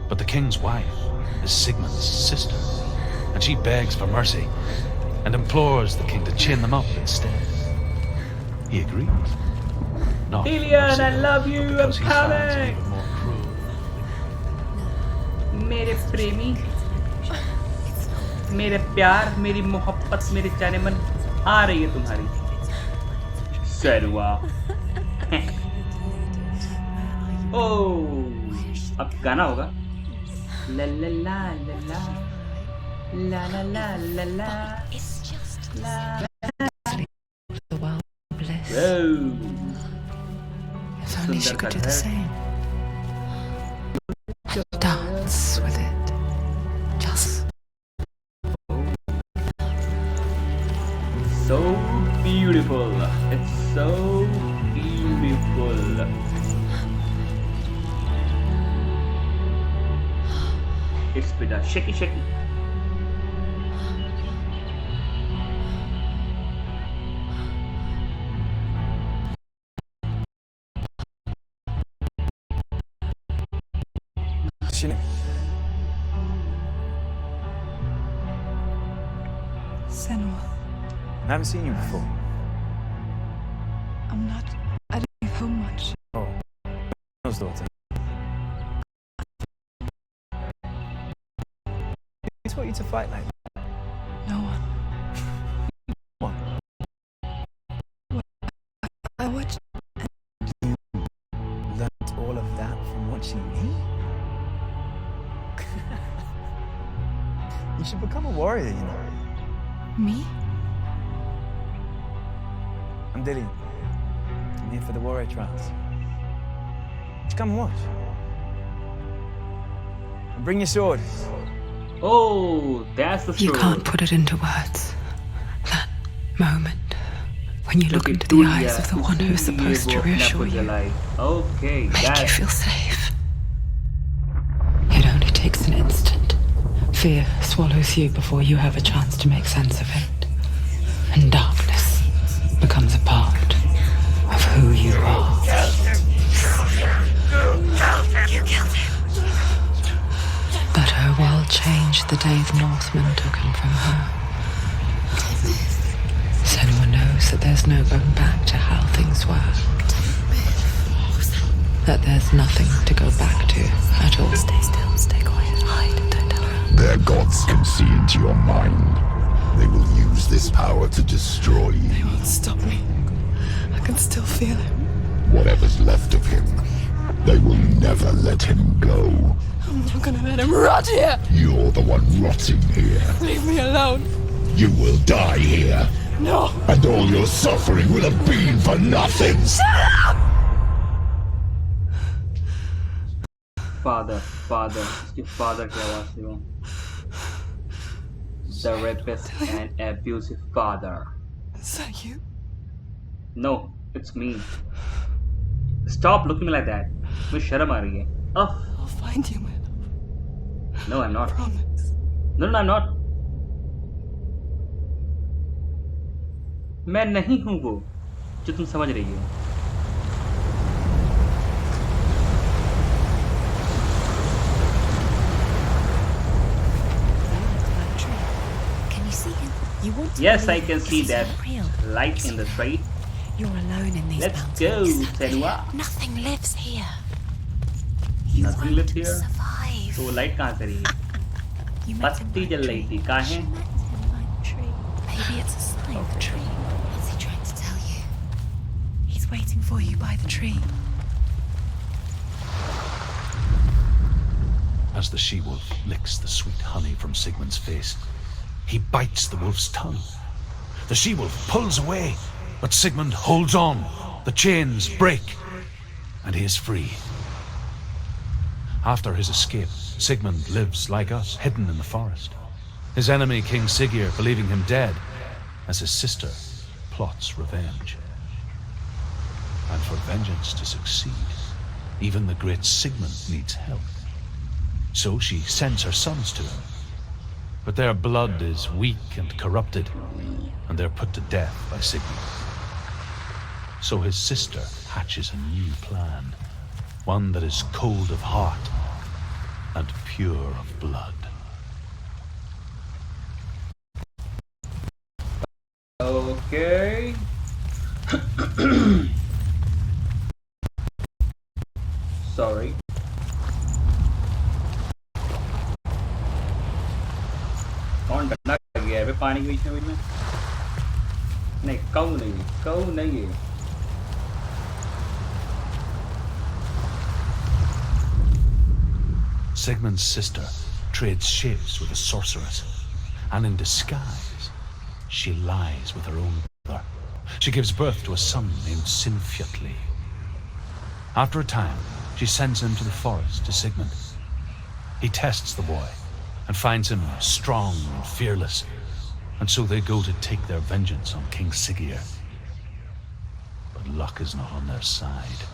But the king's wife is Sigmund's sister, and she begs for mercy and implores the king to chain them up instead. He agrees. Not Dillion, I love you, I'm coming. मेरे प्रेमी, मेरे प्यार, मेरी मोहब्बत, मेरे जाने मन आ रही है तुम्हारी। सेनुआ। ओह, अब गाना होगा। ला ला ला ला ला ला ला ला ला ला। If only she could do the same. Dance with it. Just. So beautiful. It's so beautiful. It's been a shaky shaky. Senua, I haven't seen you before. I don't leave home much. Oh, Senna's daughter. Who taught you to fight like that? No one. What? I watched. You learned all of that from watching me? You should become a warrior, you know. Me? I'm Dillion. I'm here for the warrior trials. Just come and watch. And bring your sword. Oh, that's the sword. You can't put it into words. That moment when you look into the eyes of the one who is supposed to reassure you, okay, make you feel safe. It only takes an instant. Fear swallows you before you have a chance to make sense of it. And darkness becomes a part of who you are. You killed him. But her world changed the day the Northmen took him from her. Senua knows that there's no going back to how things were. That there's nothing to go back to at all. Stay still, stay quiet, hide, don't tell her. Their gods can see into your mind. They will use this this power to destroy you. They won't stop me. I can still feel him. Whatever's left of him, they will never let him go. I'm not gonna let him rot here. You're the one rotting here. Leave me alone. You will die here. No. And all your suffering will have been for nothing. Shut up! Father, उसकी father की आवाज थी वो. The rapist and abusive father. Is that you? No, it's me. Stop looking like that. मुझे शर्म आ रही है. I'll find you, my love. No, I'm not. Promise. No, I'm not. मैं नहीं हूँ वो जो तुम समझ रही हो. Can you see him? You want to Yes, I believe can see this that isn't real. light in the tree. You're alone in these Let's mountains. go, Senua. Nothing lives here. Nothing lives here. Survive. तो वो light कहाँ से रही है? You met him बत्ती by जल the रही tree. थी. कहाँ है? Maybe it's a sign. The tree. What's he trying to tell you? He's waiting for you by the tree. As the she-wolf licks the sweet honey from Sigmund's face, he bites the wolf's tongue. The she-wolf pulls away, but Sigmund holds on. The chains break, and he is free. After his escape, Sigmund lives like us, hidden in the forest. His enemy, King Siggeir, believing him dead, as his sister plots revenge. And for vengeance to succeed, even the great Sigmund needs help. So she sends her sons to him. But their blood is weak and corrupted, and they're put to death by Sigmund. So his sister hatches a new plan, one that is cold of heart and pure of blood. Okay. Sorry. कौन डंडा कर गया है पानी के बीच में? नहीं, कऊ नहीं है. Sigmund's sister trades shapes with a sorceress, and in disguise, she lies with her own brother. She gives birth to a son named Sinfjotli. After a time, she sends him to the forest to Sigmund. He tests the boy and finds him strong and fearless, and so they go to take their vengeance on King Siggeir. But luck is not on their side.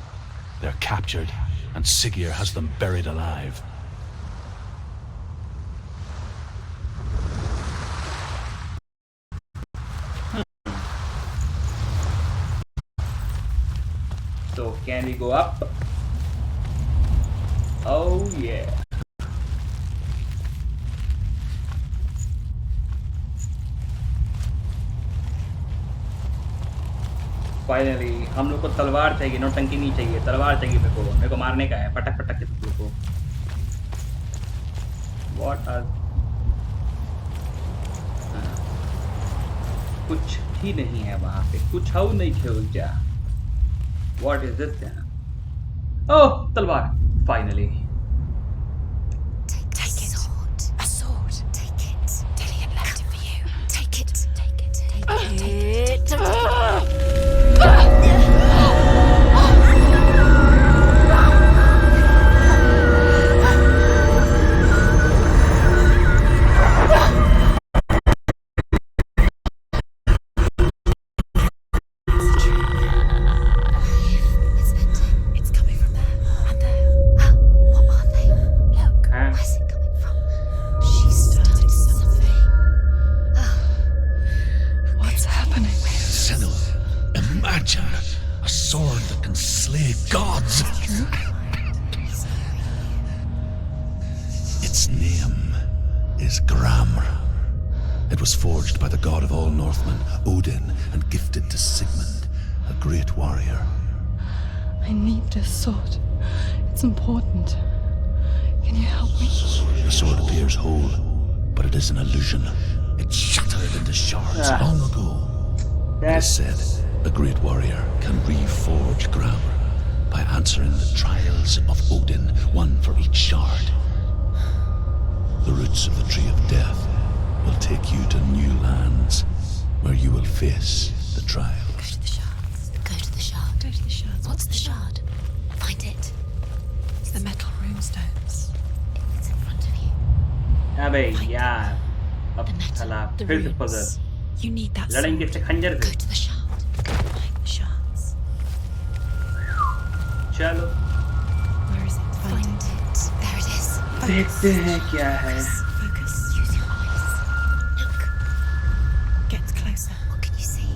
They're captured, and Siggeir has them buried alive. So can we go up? Oh yeah. Finally हम लोग को तलवार चाहिए, नौटंकी नहीं चाहिए. तलवार चाहिए मेरे को मारने का है. पटक पटक के तुम लोग को. What are... कुछ ही नहीं है वहां पे. कुछ हो नहीं खेल जा. What is this then? Oh, तलवार. Finally. Take it. A sword. Take it. Dillion left it for you. Take it. Take it. Its name is Gramr. It was forged by the god of all Northmen, Odin, and gifted to Sigmund, a great warrior. I need this sword. It's important. Can you help me? The sword appears whole, but it is an illusion. It shatters shattered into shards long ago. It is said a great warrior can reforge ground by answering the trials of Odin, one for each shard. The roots of the Tree of Death will take you to new lands where you will face the trials. Go to the shards. Go to the shard. Go to the shards. What's the shard? Find it. It's the metal runestones. It's in front of you. अबे यार अब चला फिर से puzzle You need that लड़ेंगे से खंजर Go to the shard. Find the shards. चलो Where is it? Find it. There it is. देखते हैं क्या है Focus. Use your eyes. Look. Get closer. What can you see?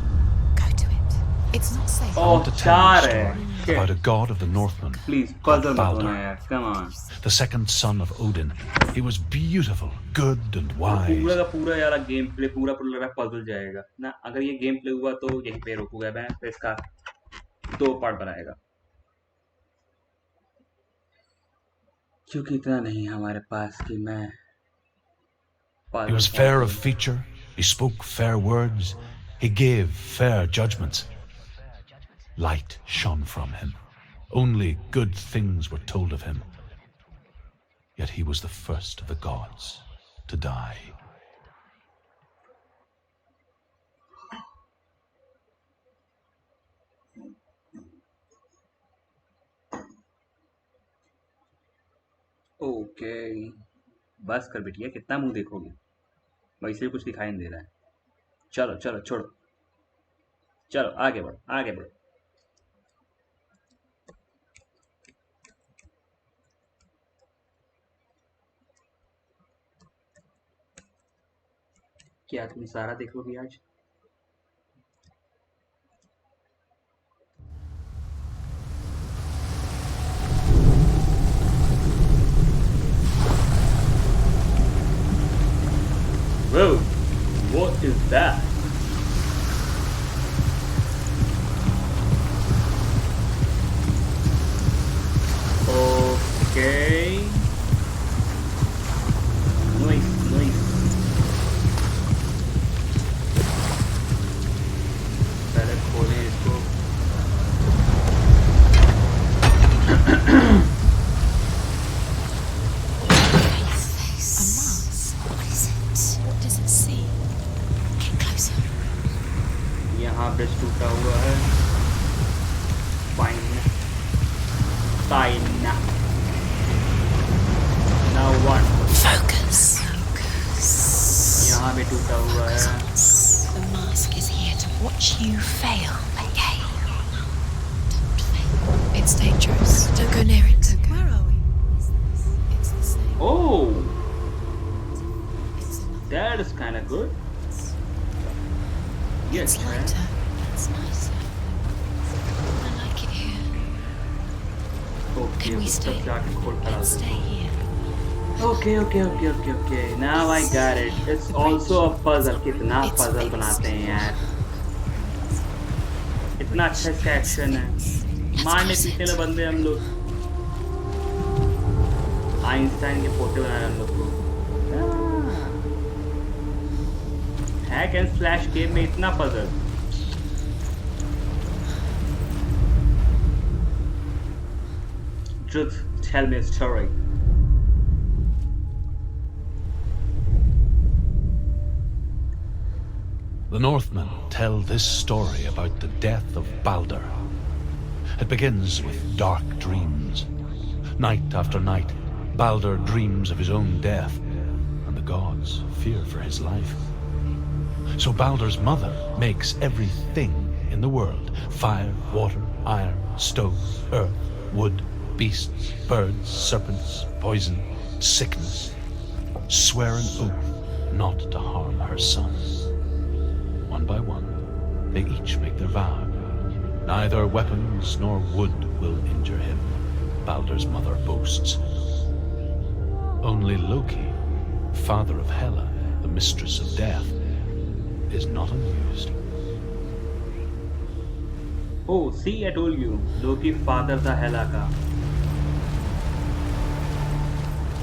Go to it. It's not safe. I want to tell you a story about a god of the Northmen, Please puzzle मत Baldur, होना यार come on the second son of Odin. He was beautiful, good, and wise. पूरा का पूरा यार game play पूरा लग रहा है पजल जाएगा ना अगर ये गेम प्ले हुआ तो यहीं पे रोकूंगा मैं फिर इसका 2 पार्ट बनाएगा क्योंकि इतना नहीं हमारे पास कि मैं He was fair of feature, he spoke fair words, he gave fair judgments. Light shone from him. Only good things were told of him. Yet he was the first of the gods to die. Okay बस कर बिटिया कितना मुंह देखोगे वैसे भी कुछ दिखाई नहीं दे रहा है चलो चलो छोड़ो चलो आगे बढ़ो आगे बढ़ो क्या तुम सारा देखोगी आज Whoa, what is that? Okay. Nice, nice. पहले खोलें इसको यहाँ ब्रिज टूटा हुआ है fine fine now what Focus. यहाँ भी टूटा हुआ है The mask is here to watch you fail. Okay. Don't fail. It's dangerous. Don't go near it. Where are we? It's the same. Oh, that is kind of good. Yes, It's lighter. It's nicer. I like it here. Okay, Can we stay? Let's stay here. Okay. Now I got it. It's also a puzzle. कितना puzzle बनाते हैं यार. इतना अच्छा इसका action है. मारने पीटने में बंदे हम लोग. आइंस्टाइन के पोते बना रहे हम लोग को. हैक एंड स्लैश गेम में इतना puzzle. Truth, tell me a story. The Northmen tell this story about the death of Baldur. It begins with dark dreams. Night after night, Baldur dreams of his own death, and the gods fear for his life. So Baldur's mother makes everything in the world: fire, water, iron, stone, earth, wood, beasts, birds, serpents, poison, sickness. Swear an oath not to harm her son. One by one, they each make their vow. Neither weapons nor wood will injure him, Baldur's mother boasts. Only Loki, father of Hela, the mistress of death, is not amused. Oh, see, I told you. Loki father था Hela का.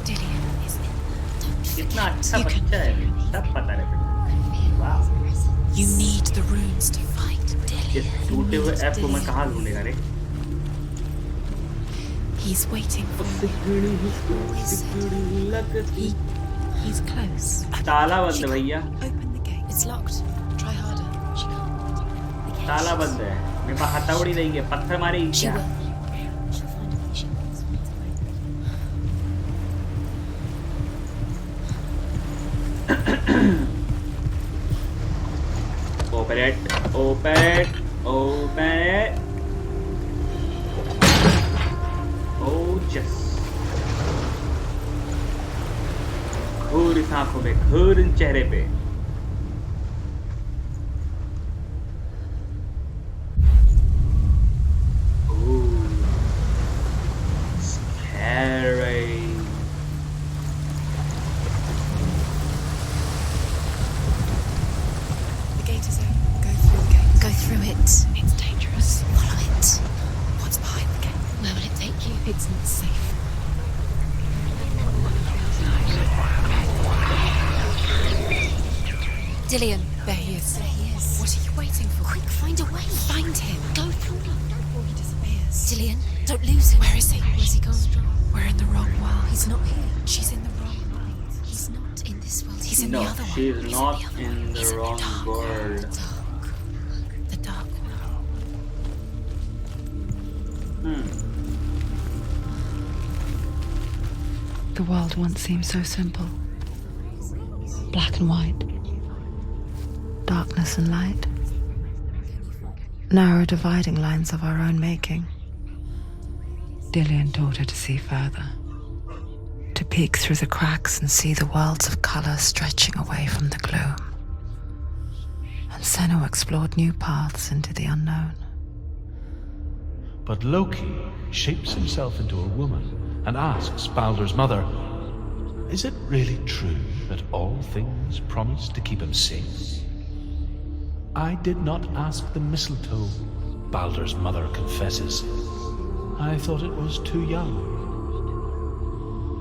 Dillion is in there. Don't कितना forget. अच्छा बच्चा है. सब पता है. You need the runes to fight इस Dillion. टूटे हुए F को मैं कहाँ ढूंढेगा रे? He's waiting for you. He's close. ताला बंद है भैया. Open the gate. It's locked. Try harder. She can't. ताला बंद है. मेरे पास हथौड़ी नहीं है. पत्थर मारेगी She क्या? will. She'll find a way. She will. Open it. Open it. Open it. Oh yes. घूर इस आंखों में, घूर इन चेहरे पे. Ooh, scary. The gate is open. Go through the gate. Go through it. It's dangerous. Follow it. What's behind the gate? Where will it take you? It's not safe. Dillion. There he is. There he is. What are you waiting for? Quick, find a way. Find him. Go through him before he disappears. Dillion, don't lose him. Where is he? Where's he gone? We're in the wrong world. He's not here. She's in the wrong world. He's not in this world. He's in the other one. She's not in the wrong world. The dark world. The world once seemed so simple. Black and white. Darkness and light. Narrow dividing lines of our own making. Dillion taught her to see further. To peek through the cracks and see the worlds of color stretching away from the gloom. And Senua explored new paths into the unknown. But Loki shapes himself into a woman and asks Baldur's mother, is it really true that all things promise to keep him safe? I did not ask the mistletoe, Baldur's mother confesses. I thought it was too young.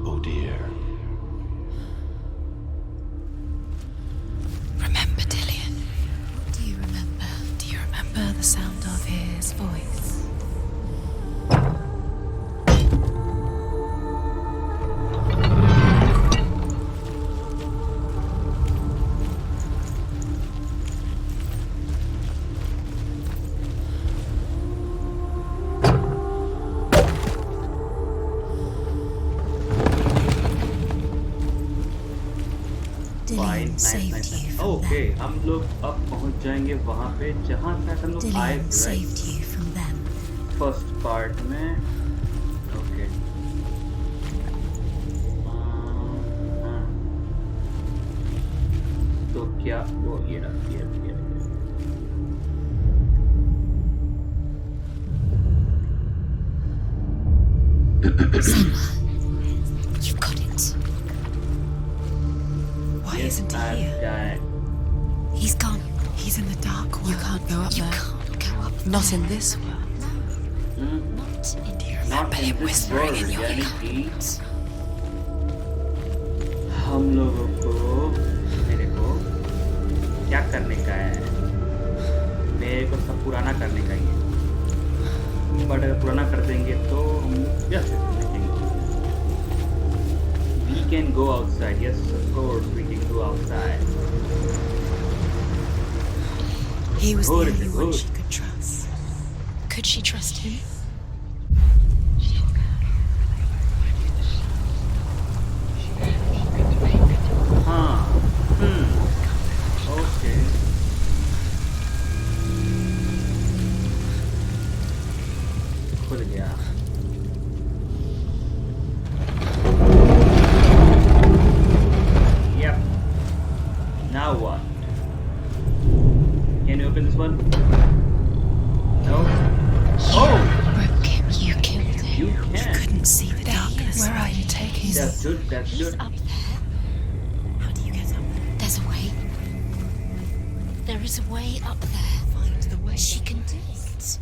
Oh dear. Remember Dillion. What do you remember? Do you remember the sound of his voice? Okay हम लोग अब पहुंच जाएंगे वहां पे जहां से हम लोग आए फर्स्ट पार्ट में. ओके तो क्या वो ये रहा. Senua, you've got it. Why isn't he here? He's gone. He's in the dark world. You can't go up there. You can't go up there. Not in this world. No. Not in. Do you remember him whispering in your ears? हम लोगों को मेरे को क्या करने का है? मेरे को सब पुराना करने का ही है. बट अगर पुराना कर देंगे तो हम कैसे देखेंगे? We can go outside. Yes, of course we can go outside. He was the only one she could trust. Could she trust him? Okay. खुल गया. Yep. Now what? Can you open this one? No? Oh! Broke him. You killed him. You can. You couldn't see the darkness. Where are you taking him? That's good, that's He's good. up there. How do you get up there? There's a way. There is a way up there. Find the way. She can do it.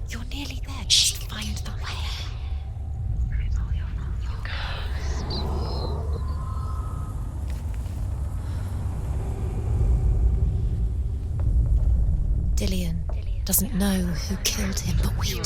You're nearly there. Just find the way. Dillion doesn't know who killed him, but we do.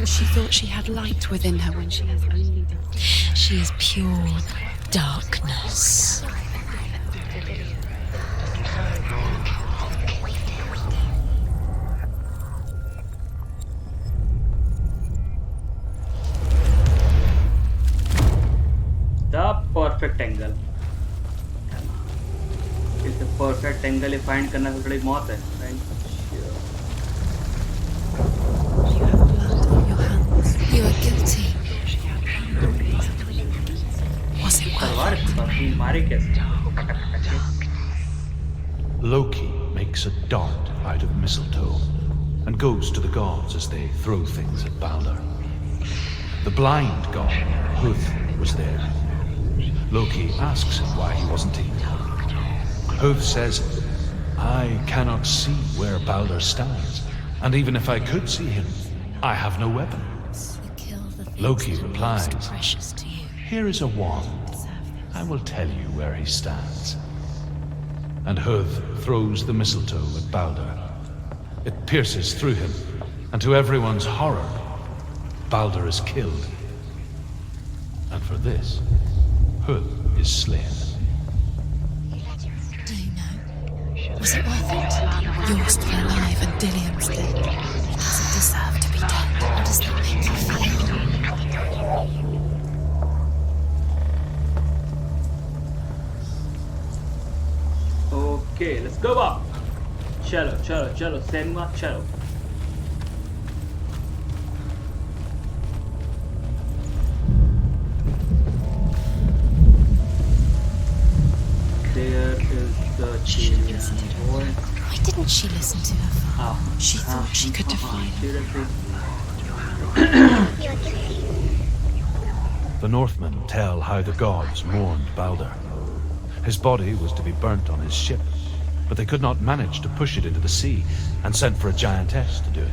She thought she had light within her when she is only dark. She is pure darkness. The perfect angle. It's a perfect angle ये find करना तो बड़ी मौत है. You are guilty. Was it worth it? Loki makes a dart out of mistletoe and goes to the gods as they throw things at Balder. The blind god, Huth, was there. Loki asks him why he wasn't eaten. Huth says, I cannot see where Balder stands, and even if I could see him, I have no weapon. Loki replies, Here is a wand. I will tell you where he stands. And Huth throws the mistletoe at Balder. It pierces through him, and to everyone's horror, Balder is killed. And for this, Huth is slain. Do you know? Was it worth it? You're still alive and Dillion's dead. He doesn't deserve to be dead. How does that make you feel? Okay, let's go up. Chalo, Senua, chalo. There is the boy. Why didn't she listen to her father? She thought she could defy him. The Northmen tell how the gods mourned Balder. His body was to be burnt on his ship, but they could not manage to push it into the sea and sent for a giantess to do it.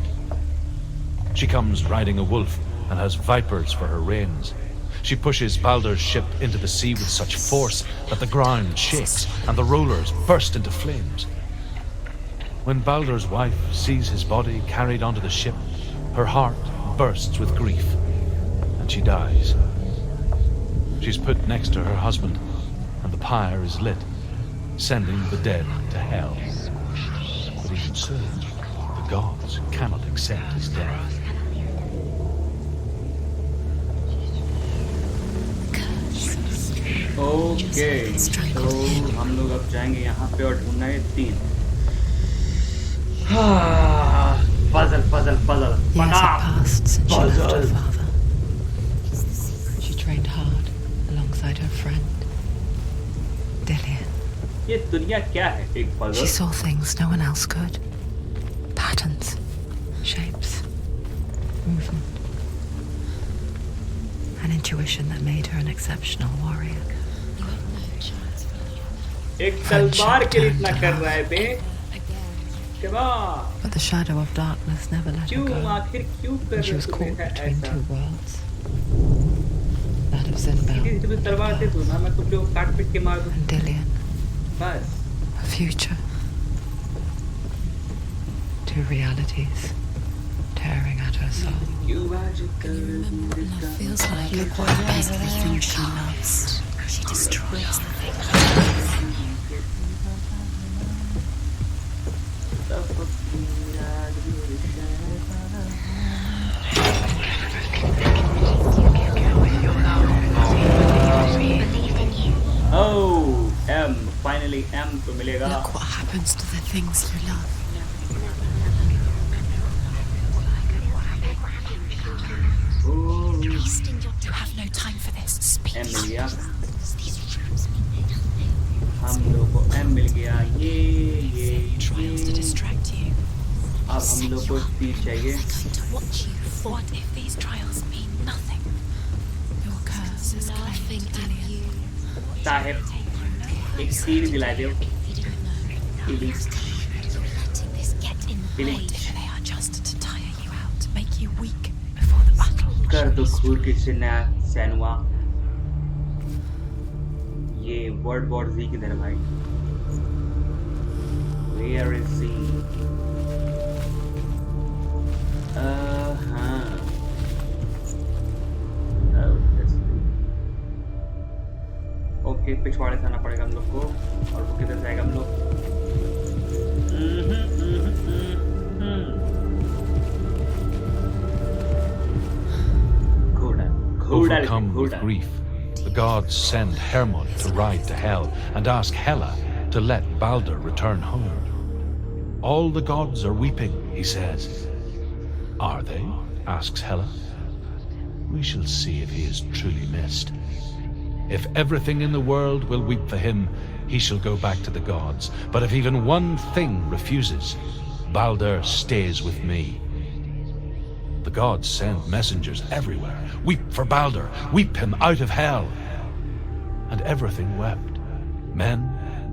She comes riding a wolf and has vipers for her reins. She pushes Balder's ship into the sea with such force that the ground shakes and the rollers burst into flames. When Balder's wife sees his body carried onto the ship, her heart bursts with grief, and she dies. She's put next to her husband, and the pyre is lit, sending the dead to hell. But even so, the gods cannot accept his death. Okay, तो हम लोग अब जाएंगे यहाँ पे और ढूंढना है 3. Puzzle. Years had passed since she left her father. She trained hard alongside her friend, Dillion. ये दुनिया क्या है? एक puzzle. She saw things no one else could. Patterns, shapes, movement. An intuition that made her an exceptional warrior. एक तलवार के लिए इतना कर रहा है बे. Come on. But the shadow of darkness never let her go. And she was caught between two worlds. That of Zinbel and Dillion. A future. Two realities tearing at her soul. Can you remember what love feels like? Look what makes the thing she loves. She destroys the thing. Oh, M, finally M तो मिलेगा. Look what happens to the things you love. You have no time for this. Speak. M मिल गया. हम लोग को M मिल गया. Trials to distract you. अब हम लोग को तीर चाहिए. What if these trials mean nothing? Your curse is Laughing at you. साहेब एक तीर दिला दो. Please. What if they are just to tire you out, to make you weak before the battle? कर दो खूर की सेनुआ. ये वर्ल्ड वॉर Z किधर है भाई? Where is Z? हाँ. ओके पिछवाड़े से आना पड़ेगा हम लोग को. और वो किधर जाएगा हम लोग? Overcome with grief, the gods send Hermod to ride to Hell and ask Hela to let Balder return home. All the gods are weeping, he says. Are they? Asks Hela. We shall see if he is truly missed. If everything in the world will weep for him, he shall go back to the gods. But if even one thing refuses, Balder stays with me. The gods send messengers everywhere. Weep for Balder, weep him out of Hell. And everything wept. Men,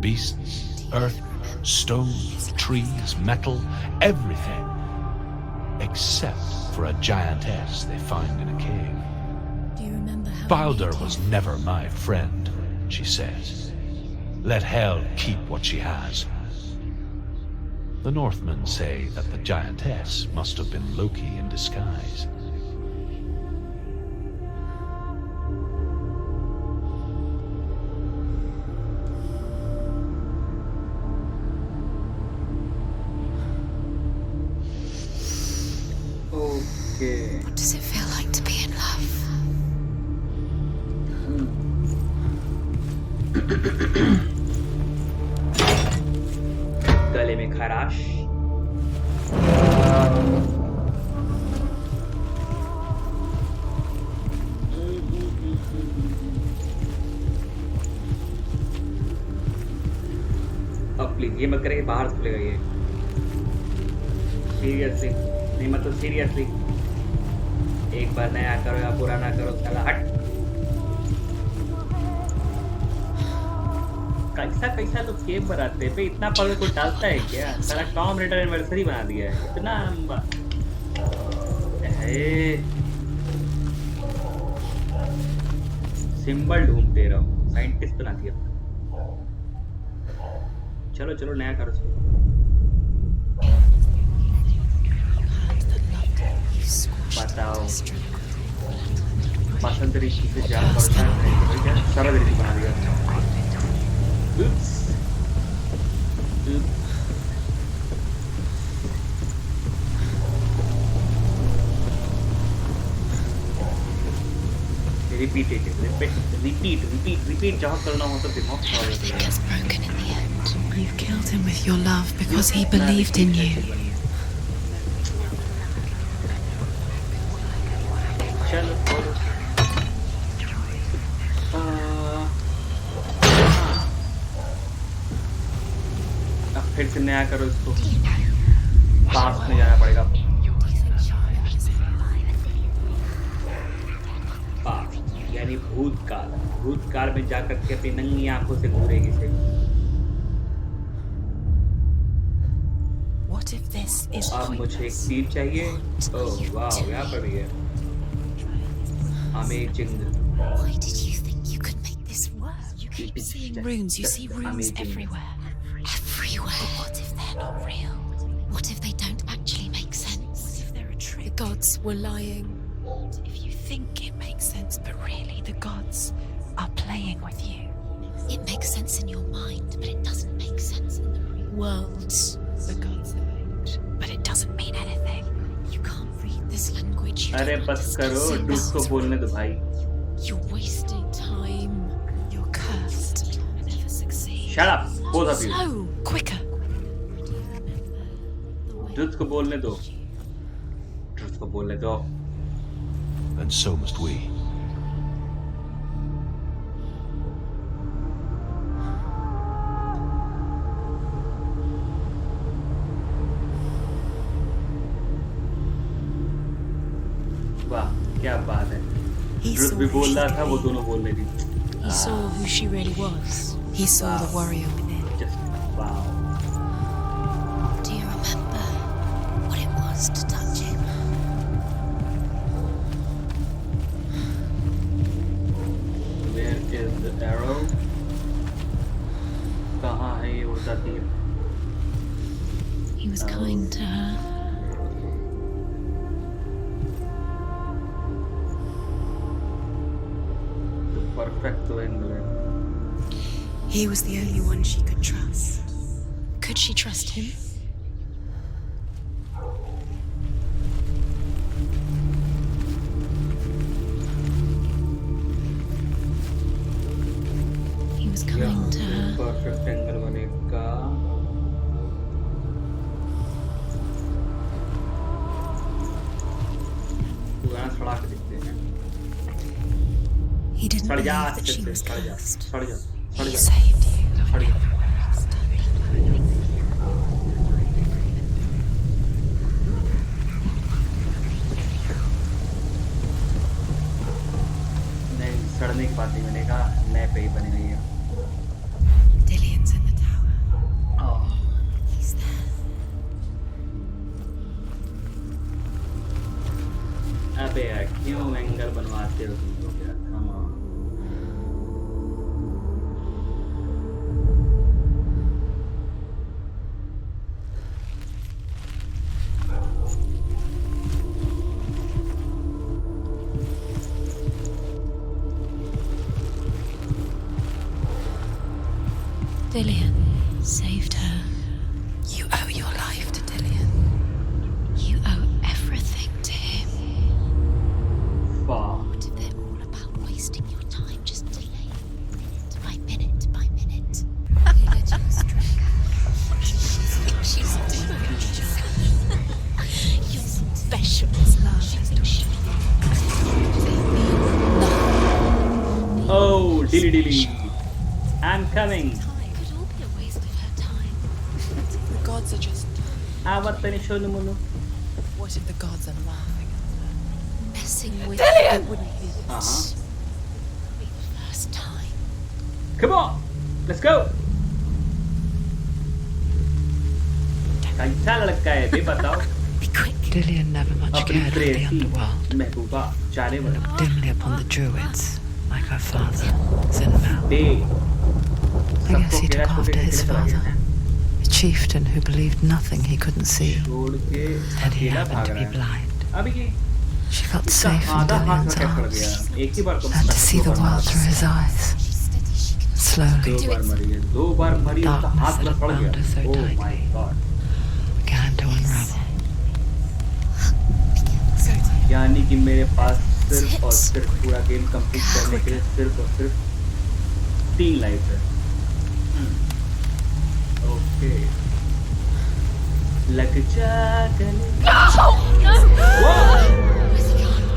beasts, earth, stones, trees, metal, everything. Except for a giantess they find in a cave. Do you remember how Balder was never my friend, she says. Let Hel keep what she has. The Northmen say that the giantess must have been Loki in disguise. Okay. What does it feel like to be in love? गले में खराश. अब please ये मत करें कि बाहर से खुलेगा ये. सीरियसली नहीं, मतलब सीरियसली एक बार नया करो या पुराना करो साला. हट. कैसा लोग गेम बनाते हैं पे इतना पावर को डालता है क्या? सारा टॉम रेडर एनिवर्सरी बना दिया है इतना लंबा. सिंबल ढूंढते रहो, साइंटिस्ट बना दिया. चलो चलो नया करो इसको. बताओ पसंद तरीके से जान पड़ता है. सारा तरीके बना दिया. Oops. Oops. Repeat it. Repeat. जहाँ करना हो तो दिमाग खराब हो Everything has broken in the end. You've killed him with your love because he believed in you. चलो छोड़ो. अब फिर से नया करो इसको. पास में जाना पड़ेगा. यानी भूतकाल में जाकर के अपनी नंगी आंखों से घूरेगी से. What if this is अब मुझे एक तीर चाहिए. ओह वाह, यहाँ पर भी है. Amazing. Why did you think you could make this work? You keep seeing runes. You see runes everywhere. Everywhere. But what if they're not real? What if they don't actually make sense? What if they're a trick? The gods were lying. What if you think it makes sense, but really the gods are playing with you? It makes sense in your mind, but it doesn't make sense in the real world. The gods are made, but it doesn't mean anything. You can't read this language. अरे बस करो, डूब को बोलने दो भाई. You're wasting time. You're cursed. You'll never succeed. Shut up, both of you. No, quicker. Truth को बोलने दो. Truth को बोलने दो. And so must we. वाह, क्या बात है. He Truth saw भी who बोल she रहा could था, वो be. दोनों बोल रही थी. He saw who she really was. He saw the warrior within. Just wow. Do you remember what it was to touch him? Where is the arrow? कहाँ है ये उड़ता तीर? He was kind to her. The perfect angle. He was the only one she could trust. Could she trust him? He was kind to her. Perfect angle बनेगा. गाना सड़ा के दिखते हैं. He didn't सड़ believe जा, that she was सड़ जा, cursed. सड़ जा, सड़ He जा, saved you. सड़ जा. नहीं सड़ने की बात नहीं मैंने कहा नए पे ही बनी हुई है. Dillion's in the tower. Oh. He's there. अबे यार क्यों एंगल बनवाते हो तुम लोग यार? Come on. Dillion saved her. You owe your life to Dillion. You owe everything to him. Wow. What if they're all about wasting your time, just delaying minute by minute by minute? They let you strike. She's doing it. You're special as love. Oh, dilly dilly. I'm coming. Could all be a waste of her time. The gods are just. What if the gods are laughing at her? Messing with Dillion! it wouldn't be this. Be the first time. Come on, let's go. कैसा लड़का है ये बताओ. Dillion never much अपनी cared for the प्रेसी underworld. महबूबा चारे Looked dimly upon the druids, like her father, Senua. I guess he took after his father, a chieftain who believed nothing he couldn't see, and he happened to be blind. She felt safe in Dillion's arms, and to see the world through his eyes. Slowly, darkness that had bound her so tightly began to unravel. यानी कि मेरे पास सिर्फ और सिर्फ पूरा game complete करने के लिए सिर्फ और सिर्फ 3 लाइफ है. ओके लग जा गले. No! What?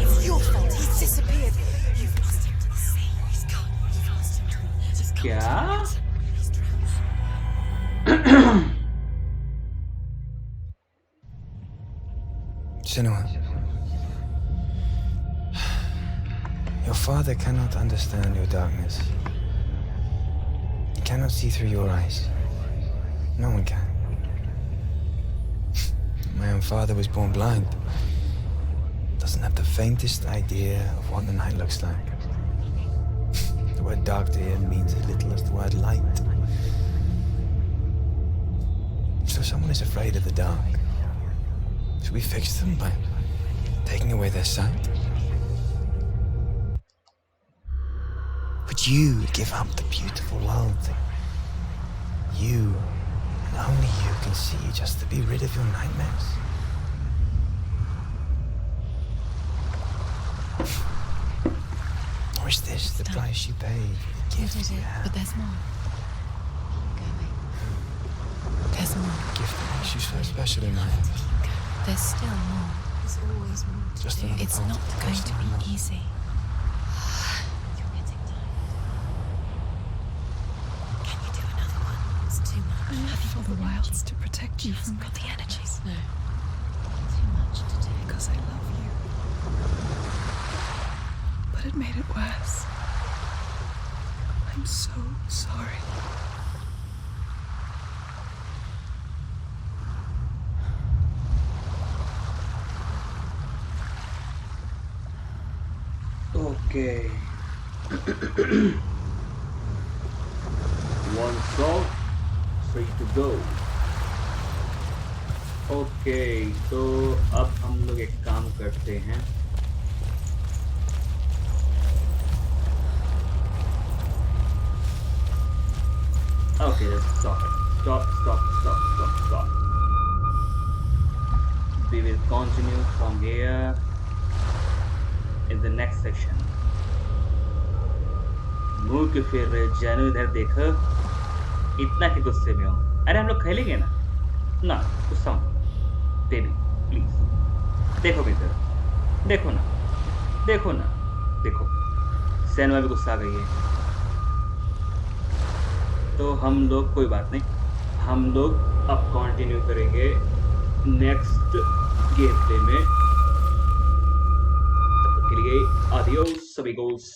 It's your fault. He's disappeared. You've lost him to the sea. He's gone. You've lost him to the क्या? Senua, your father cannot understand your darkness. He cannot see through your eyes. No one can. My own father was born blind. Doesn't have the faintest idea of what the night looks like. The word dark to him means as little as the word light. So someone is afraid of the dark. Should we fix them by taking away their sight? Would you give up the beautiful world that you and only you can see just to be rid of your nightmares? Or is this the price you pay for the You gift did you it, have? but there's more. special in my head. There's still more. There's always more to Just do. another It's part not of the going to puzzle, be no. easy. You're getting tired. Can you do another one? It's too much. I live for the wilds to protect you from the energies. No. Too much to do. Because I love you. But it made it worse. I'm so sorry. Okay. One solved, free to go. Okay, तो अब हम लोग एक काम करते हैं. Okay, let's stop it. Stop. We will continue from here in the next section. मुंह के फिर जानू इधर देखो, इतना के गुस्से में हो. अरे हम लोग खेलेंगे ना. ना गुस्सा मत. बेबी प्लीज देखो इधर. देखो ना. सेनुआ भी गुस्सा आ गई है. तो हम लोग कोई बात नहीं, हम लोग अब कंटिन्यू करेंगे नेक्स्ट गेम प्ले में. तब तक के लिए आदियोस सभी गोल्स.